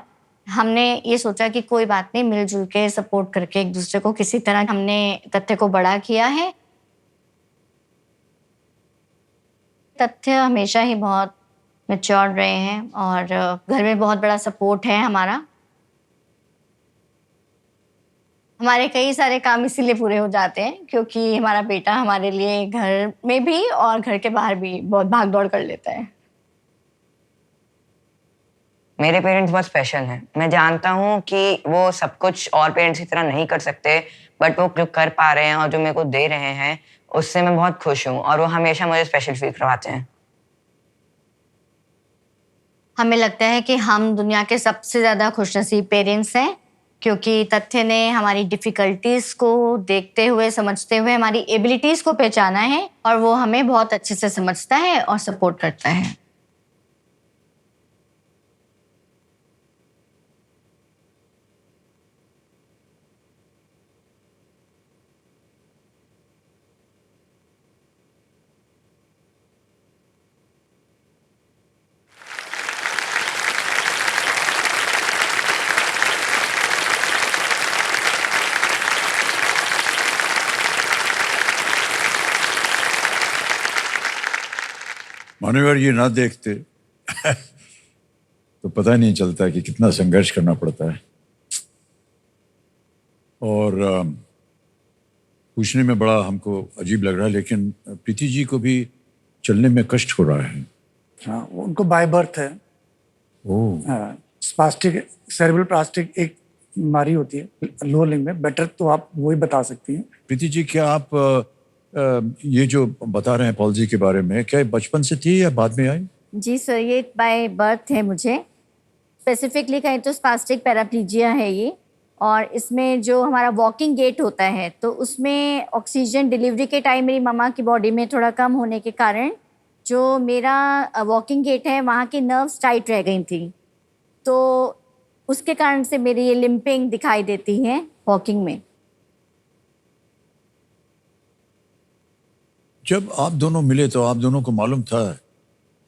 हमने ये सोचा कि कोई बात नहीं, मिलजुल के सपोर्ट करके एक दूसरे को किसी तरह हमने तथ्य को बड़ा किया है. तथ्य हमेशा ही बहुत मैच्योर रहे हैं और घर में बहुत बड़ा सपोर्ट है हमारा. हमारे कई सारे काम इसीलिए पूरे हो जाते हैं क्योंकि हमारा बेटा हमारे लिए घर में भी और घर के बाहर भी बहुत भाग दौड़ कर लेता है. मेरे पेरेंट्स बहुत स्पेशल हैं. मैं जानता हूँ कि वो सब कुछ और पेरेंट्स की तरह नहीं कर सकते, बट वो जो कर पा रहे हैं और जो मेरे को दे रहे हैं उससे मैं बहुत खुश हूँ, और वो हमेशा मुझे स्पेशल फील करवाते हैं. हमें लगता है कि हम दुनिया के सबसे ज़्यादा खुशनसीब पेरेंट्स हैं क्योंकि तथ्य ने हमारी डिफ़िकल्टीज़ को देखते हुए, समझते हुए हमारी एबिलिटीज़ को पहचाना है और वो हमें बहुत अच्छे से समझता है और सपोर्ट करता है. मानवर ये ना देखते तो पता नहीं चलता कि कितना संघर्ष करना पड़ता है. और पूछने में बड़ा हमको अजीब लग रहा है, लेकिन प्रीति जी को भी चलने में कष्ट हो रहा है. हाँ, उनको बाय बर्थ है। ओह, स्पास्टिक सेरेब्रल प्लास्टिक एक बीमारी होती है लोअर लिंग में। बेटर तो आप वही बता सकती हैं। प्रीति जी, क्या आप ये जो बता रहे हैं पॉल्जी के बारे में, क्या ये बचपन से थी या बाद में आई? जी सर, ये बाय बर्थ है मुझे। स्पेसिफिकली कहें तो स्पास्टिक पैराप्लीजिया है ये, और इसमें जो हमारा वॉकिंग गेट होता है तो उसमें ऑक्सीजन डिलीवरी के टाइम मेरी मम्मा की बॉडी में थोड़ा कम होने के कारण जो मेरा वॉकिंग गेट है वहाँ की नर्व्स टाइट रह गई थी, तो उसके कारण से मेरी ये लिम्पिंग दिखाई देती है वॉकिंग में। जब आप दोनों मिले तो आप दोनों को मालूम था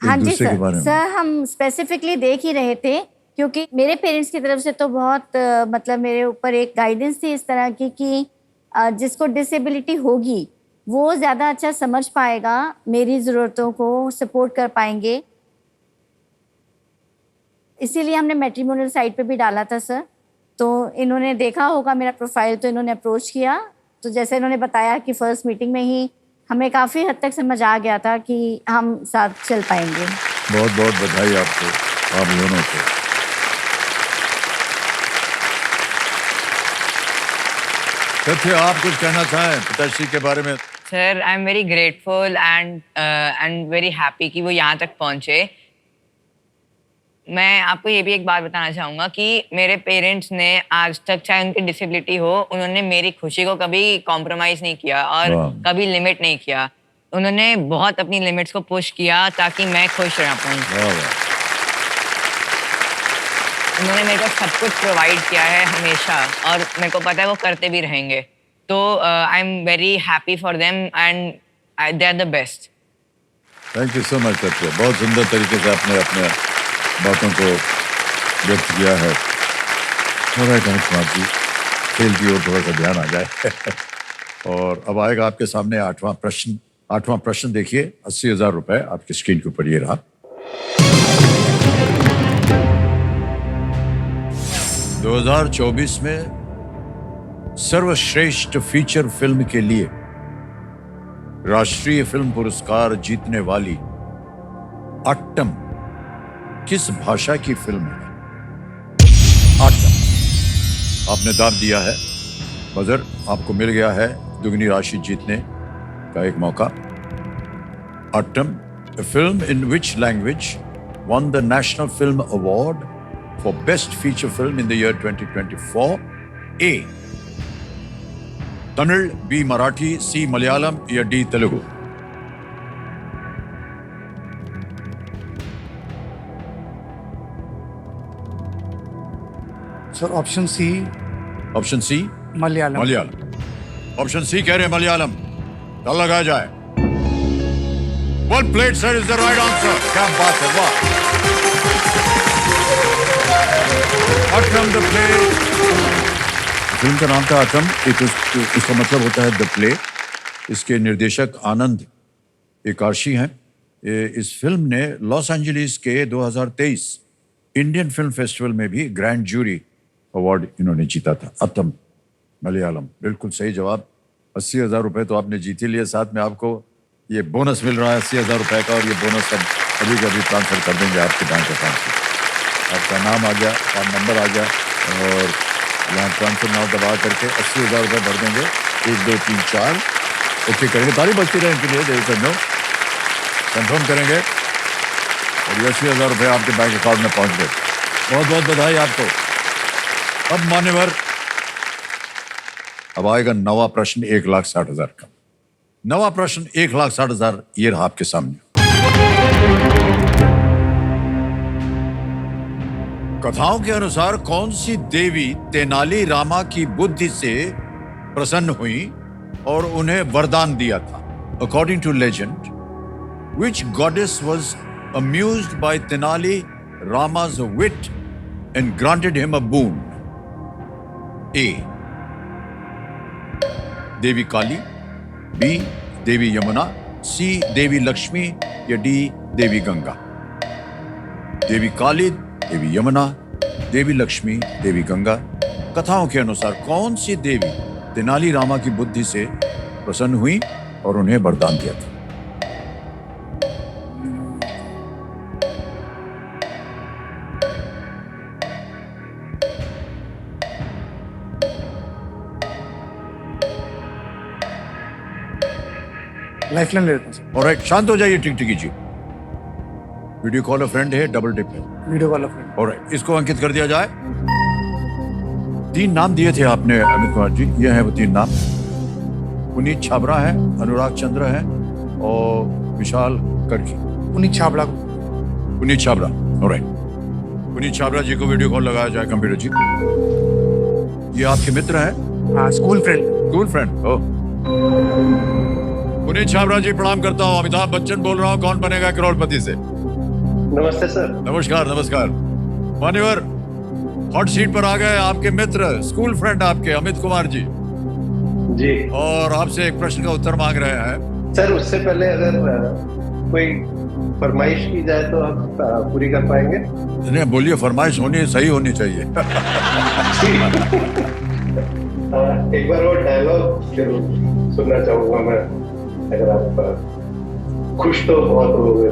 हाँ एक जी दूसरे के बारे में? सर हम स्पेसिफिकली देख ही रहे थे, क्योंकि मेरे पेरेंट्स की तरफ से तो बहुत मतलब मेरे ऊपर एक गाइडेंस थी इस तरह की कि जिसको डिसेबिलिटी होगी वो ज़्यादा अच्छा समझ पाएगा, मेरी ज़रूरतों को सपोर्ट कर पाएंगे। इसीलिए हमने मैट्रिमोनियल साइट पे भी डाला था सर। तो इन्होंने देखा होगा मेरा प्रोफाइल, तो इन्होंने अप्रोच किया। तो जैसे इन्होंने बताया कि फर्स्ट मीटिंग में ही हमें काफ़ी हद तक समझ आ गया था कि हम साथ चल पाएंगे। बहुत बहुत बधाई आपको, आप दोनों को। सत्य, आप कुछ कहना चाहें पिताश्री के बारे में? Sir, I am very grateful and very happy कि वो यहाँ तक पहुँचे। मैं आपको ये भी एक बात बताना चाहूँगा कि मेरे पेरेंट्स ने आज तक, चाहे उनकी डिसेबिलिटी हो, उन्होंने मेरी खुशी को कभी कॉम्प्रोमाइज़ नहीं किया और कभी लिमिट नहीं किया। उन्होंने बहुत अपनी लिमिट्स को पुश किया ताकि मैं खुश रह पाऊँ। उन्होंने मेरे को सब कुछ प्रोवाइड किया है हमेशा, और मेरे को पता है वो करते भी रहेंगे। तो I am very happy for them and they are the best. Thank you so much Satya, बहुत सुंदर तरीके से आपने अपने बातों को व्यक्त किया है। कुमार जी, खेल की ओर थोड़ा सा ध्यान आ जाए। और अब आएगा आपके सामने आठवां प्रश्न। आठवां प्रश्न देखिए, 80,000 रुपए आपकी स्क्रीन के ऊपर ये रहा। – 2024 में सर्वश्रेष्ठ फीचर फिल्म के लिए राष्ट्रीय फिल्म पुरस्कार जीतने वाली अट्टम किस भाषा की फिल्म है? अट्टम। आपने दाब दिया है, बजर आपको मिल गया है दुगनी राशि जीतने का एक मौका। Attam, a film in which language won the National Film Award for Best Feature Film in the year 2024? A. Tamil, B. Marathi, C. Malayalam या D. Telugu? Sir option C. Option C Malayalam. Malayalam. Option C कह रहे हैं मलयालम। क्या लगाया जाए? Well played, sir, is the right answer. क्या बात है, वाह। Attam the play. फिल्म का नाम था अट्टम। इसका मतलब होता है द प्ले। इसके निर्देशक आनंद एकार्शी हैं। इस फिल्म ने लॉस एंजलिस के 2023 इंडियन फिल्म फेस्टिवल में भी ग्रैंड जूरी अवार्ड इन्होंने जीता था। अट्टम, मलयालम, बिल्कुल सही जवाब। 80,000 रुपए तो आपने जीत ही लिए, साथ में आपको ये बोनस मिल रहा है 80,000 रुपए का, और ये बोनस हम अभी कभी ट्रांसफर कर देंगे आपके बैंक अकाउंट में। आपका नाम आ गया, अकाउंट नंबर आ गया, और यहाँ ट्रांसफर नाम दबा करके 80,000 रुपये भर देंगे। 1 2 3 4 ओके करेंगे। ताली बजती रहे इनके लिए, देर नो कंफर्म करेंगे, और ये 80,000 रुपये आपके बैंक अकाउंट में पहुँच गए। बहुत बहुत बधाई आपको। अब मान्यवर, अब आएगा नवा प्रश्न 1,60,000 का। नवा प्रश्न 1,60,000 ये रहा आपके सामने। कथाओं के अनुसार कौन सी देवी तेनाली रामा की बुद्धि से प्रसन्न हुई और उन्हें वरदान दिया था? According to legend, which goddess was amused by Tenali Rama's wit and granted him a boon? A. Devi Kali, B. Devi Yamuna, C. देवी लक्ष्मी या D. देवी गंगा? देवी काली, देवी यमुना, देवी लक्ष्मी, देवी गंगा। कथाओं के अनुसार कौन सी देवी तेनाली रामा की बुद्धि से प्रसन्न हुई और उन्हें वरदान दिया था? लाइफलाइन ले लेता हूँ सर। ऑलराइट, शांत हो जाइए टिकटिकी जी। वीडियो कॉल अ फ्रेंड है, डबल टिप है। Video call friend. ऑलराइट, इसको अंकित कर दिया जाए। 3 नाम दिए थे आपने अमित कुमार जी, ये हैं वो 3 नाम। पुनीत छाबड़ा है, अनुराग चंद्र है और विशाल कर्की। पुनीत छाबड़ा को। पुनीत छाबड़ा, ऑलराइट। पुनीत छाबड़ा जी को वीडियो कॉल लगाया जाए कंप्यूटर जी। ये आपके मित्र हैं? हाँ, स्कूल फ्रेंड। स्कूल फ्रेंड, ओह। पुनीत छाबड़ा जी प्रणाम करता हूँ, अमिताभ बच्चन बोल रहा हूँ, कौन बनेगा करोड़पति से। नमस्ते सर। नमस्कार नमस्कार। मान्यवर, हॉट सीट पर आ गए आपके मित्र, स्कूल फ्रेंड आपके अमित कुमार जी जी। और आपसे एक प्रश्न का उत्तर मांग रहे हैं। सर उससे पहले अगर कोई फरमाइश की जाए तो आप पूरी कर पाएंगे? नहीं, बोलिए, फरमाइश होनी सही होनी चाहिए। एक बार वो डायलॉग जरूर सुनना चाहूंगा मैं, अगर आप खुश तो बहुत होगे।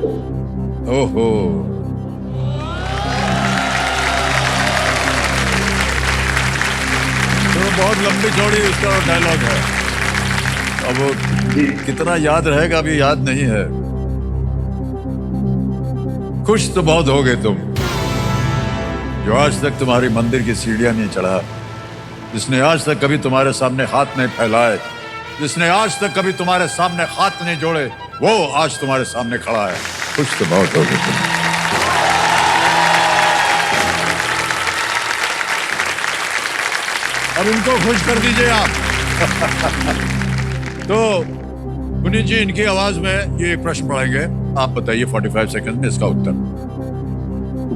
ओहो, तो बहुत लंबी चौड़ी इसका डायलॉग है। अब वो कितना याद रहेगा अभी याद नहीं है। खुश तो बहुत हो गए तुम, जो आज तक तुम्हारी मंदिर की सीढ़ियां नहीं चढ़ा, जिसने आज तक कभी तुम्हारे सामने हाथ नहीं फैलाए, जिसने आज तक कभी तुम्हारे सामने हाथ नहीं जोड़े, वो आज तुम्हारे सामने खड़ा है। खुश तो बहुत हो गए तुम। अब इनको खुश कर दीजिए आप। तो पुनीत जी, इनकी आवाज में ये प्रश्न पढ़ाएंगे, आप बताइए 45 सेकंड में इसका उत्तर।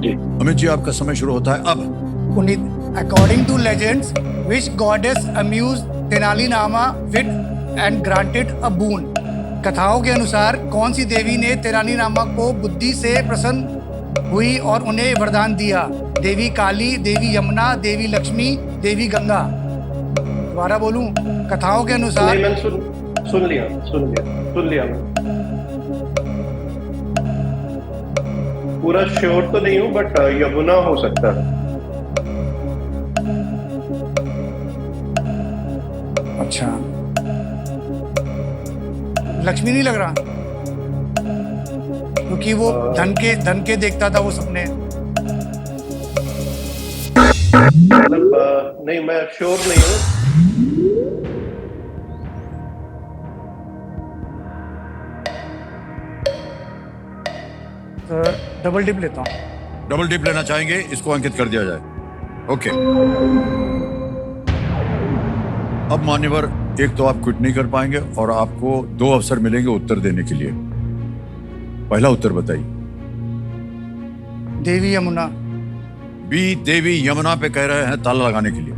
जी। अमित जी, आपका समय शुरू होता है अब। Puneet, according to legends, which goddess amused Tenalirama with and granted a boon? कथाओं के अनुसार कौन सी देवी ने तेनालीरामा को बुद्धि से प्रसन्न हुई और उन्हें वरदान दिया? देवी काली, देवी यमुना, देवी लक्ष्मी, देवी गंगा। दोबारा बोलूं? कथाओं के अनुसार। नहीं, मैंने सुन लिया मैं। पूरा श्योर तो नहीं हूँ, बट यमुना हो सकता है। अच्छा, लक्ष्मी नहीं लग रहा, क्योंकि वो धन के देखता था वो सपने। मतलब नहीं, मैं श्योर नहीं हूँ। तो डबल डिप लेता हूँ। डबल डिप लेना चाहेंगे, इसको अंकित कर दिया जाए। ओके। अब मान्यवर, एक तो आप क्विट नहीं कर पाएंगे और आपको 2 अवसर मिलेंगे उत्तर देने के लिए। पहला उत्तर बताइए। देवी यमुना। बी, देवी यमुना पे कह रहे हैं ताला लगाने के लिए।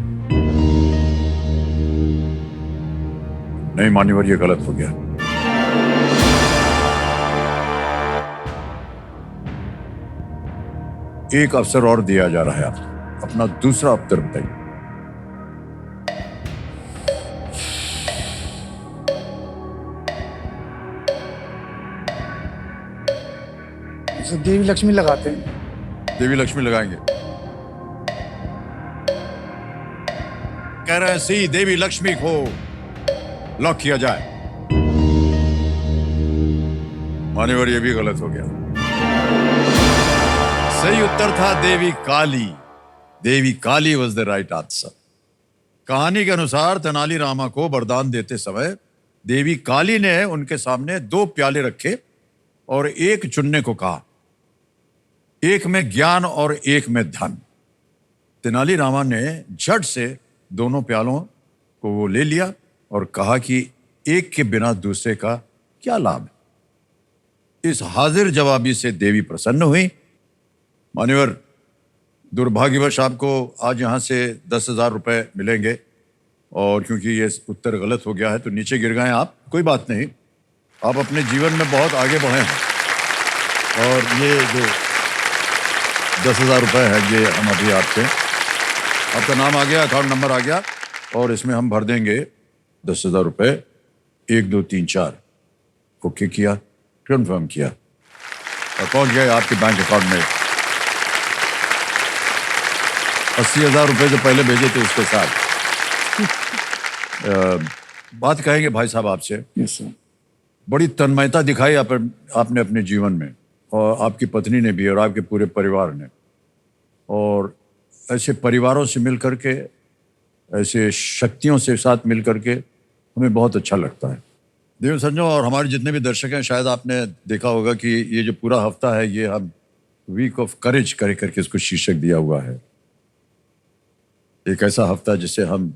नहीं मान्यवर, ये गलत हो गया। एक अवसर और दिया जा रहा है आपको, अपना दूसरा उत्तर बताइए। तो देवी लक्ष्मी लगाते हैं। देवी लक्ष्मी लगाएंगे, कह रहे हैं सी, देवी लक्ष्मी को लॉक किया जाए। मान्यवर, ये भी गलत हो गया। सही उत्तर था देवी काली। देवी काली वॉज द राइट आंसर। कहानी के अनुसार तेनालीरामा को वरदान देते समय देवी काली ने उनके सामने 2 प्याले रखे और एक चुनने को कहा, एक में ज्ञान और एक में धन। तेनालीरामा ने झट से दोनों प्यालों को वो ले लिया और कहा कि एक के बिना दूसरे का क्या लाभ है। इस हाजिर जवाबी से देवी प्रसन्न हुई। मान्यवर, दुर्भाग्यवश आपको आज यहां से 10,000 रुपए मिलेंगे और क्योंकि ये उत्तर गलत हो गया है तो नीचे गिर गए आप। कोई बात नहीं, आप अपने जीवन में बहुत आगे बढ़े हैं और ये जो 10,000 रुपए है ये हम अभी आपसे, आपका नाम आ गया, अकाउंट नंबर आ गया और इसमें हम भर देंगे 10,000 रुपए। 1 2 3 4 ओके किया, कन्फर्म किया और पहुंच गए आपके बैंक अकाउंट में। 80,000 रुपए जो पहले भेजे थे उसके साथ। बात कहेंगे भाई साहब आपसे। Yes sir. बड़ी तन्मयता दिखाई आपने अपने जीवन में, और आपकी पत्नी ने भी और आपके पूरे परिवार ने। और ऐसे परिवारों से मिल करके, ऐसे शक्तियों से साथ मिल करके हमें बहुत अच्छा लगता है। देव संजो और हमारे जितने भी दर्शक हैं, शायद आपने देखा होगा कि ये जो पूरा हफ्ता है ये हम वीक ऑफ करेज करके इसको शीर्षक दिया हुआ है। एक ऐसा हफ्ता जिसे हम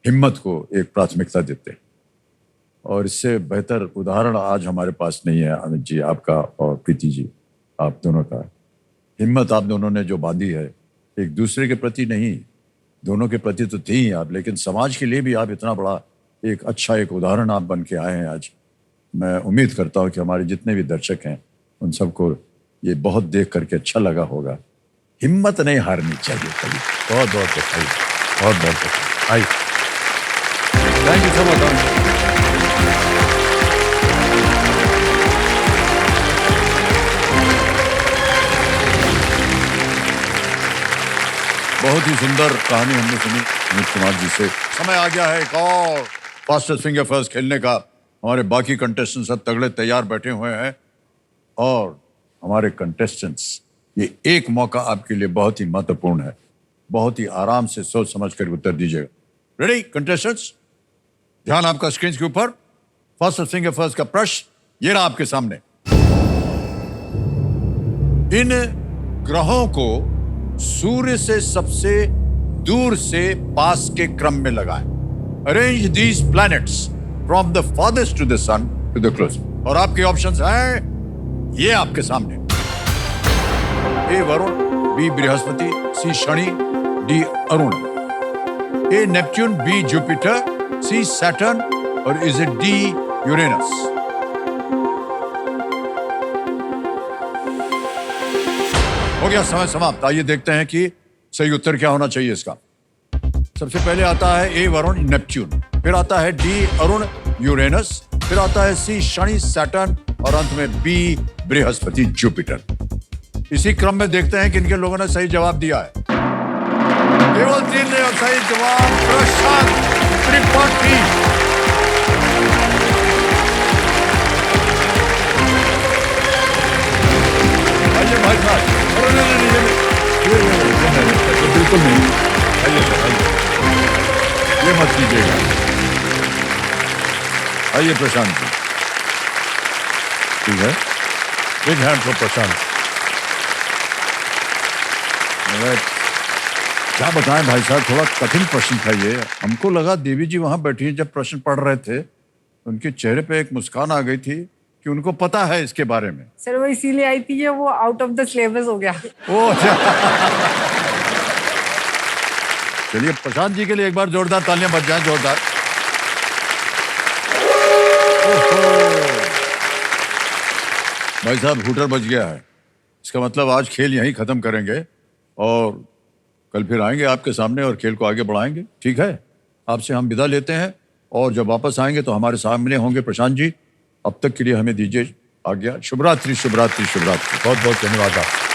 हिम्मत को एक प्राथमिकता देते हैं, और इससे बेहतर उदाहरण आज हमारे पास नहीं है अमित जी, आपका और प्रीति जी, आप दोनों का। हिम्मत आप दोनों ने जो बांधी है, एक दूसरे के प्रति नहीं, दोनों के प्रति तो थी ही आप, लेकिन समाज के लिए भी आप इतना बड़ा एक अच्छा एक उदाहरण आप बन के आए हैं आज। मैं उम्मीद करता हूँ कि हमारे जितने भी दर्शक हैं उन सबको ये बहुत देख करके अच्छा लगा होगा। हिम्मत नहीं हारनी चाहिए कभी। बहुत बहुत बधाई, बहुत बहुत बधाई। Thank you so much. बहुत ही सुंदर कहानी हमने सुनी अमित कुमार जी से। समय आ गया है एक और फास्टेस्ट फिंगर फर्स्ट खेलने का। हमारे बाकी कंटेस्टेंट्स सब तगड़े तैयार बैठे हुए हैं, और हमारे कंटेस्टेंट्स, ये एक मौका आपके लिए बहुत ही महत्वपूर्ण है। बहुत ही आराम से सोच समझ कर उत्तर दीजिएगा। रेडी कंटेस्टेंट्स, ध्यान आपका स्क्रीन के ऊपर। फास्टेस्ट फिंगर फर्स्ट का प्रश्न ये रहा आपके सामने। इन ग्रहों को सूर्य से सबसे दूर से पास के क्रम में लगाएं। Arrange these planets from the farthest to the sun to the closest. और आपके ऑप्शंस हैं ये आपके सामने। A Varun, B Brihaspati, C Shani, D Arun. A Neptune, B Jupiter, C Saturn, और इज इट डी यूरेनस? हो गया समय समाप्त। आइए देखते हैं कि सही उत्तर क्या होना चाहिए इसका। सबसे पहले आता है ए वरुण नेपच्यून, फिर आता है डी अरुण यूरेनस, फिर आता है सी शनि सैटर्न, और अंत में बी बृहस्पति जुपिटर। इसी क्रम में देखते हैं कि किन लोगों ने सही जवाब दिया है। केवल 3 ने सही जवाब प्रशांत त्रिपाठी। आइए भाई साहब, बिल्कुल नहीं, आइए सर, आइए, ये मत कीजिएगा। आइए प्रशांत जी, ठीक है, बिग हैंड फॉर प्रशांत। क्या बताएं भाई साहब, थोड़ा कठिन प्रश्न था ये। हमको लगा देवी जी वहां बैठी जब प्रश्न पढ़ रहे थे, उनके चेहरे पे एक मुस्कान आ गई थी कि उनको पता है इसके बारे में। सर वो इसीलिए आई थी, वो आउट ऑफ द सिलेबस हो गया। चलिए प्रशांत जी के लिए एक बार जोरदार तालियां बज जाएं, जोरदार। भाई साहब हूटर बज गया है, इसका मतलब आज खेल यहीं खत्म करेंगे और कल फिर आएंगे आपके सामने और खेल को आगे बढ़ाएंगे। ठीक है, आपसे हम विदा लेते हैं, और जब वापस आएंगे तो हमारे सामने होंगे प्रशांत जी। अब तक के लिए हमें दीजिए आज्ञा। शुभ रात्रि, शुभ रात्रि, शुभ रात्रि। बहुत बहुत धन्यवाद आप।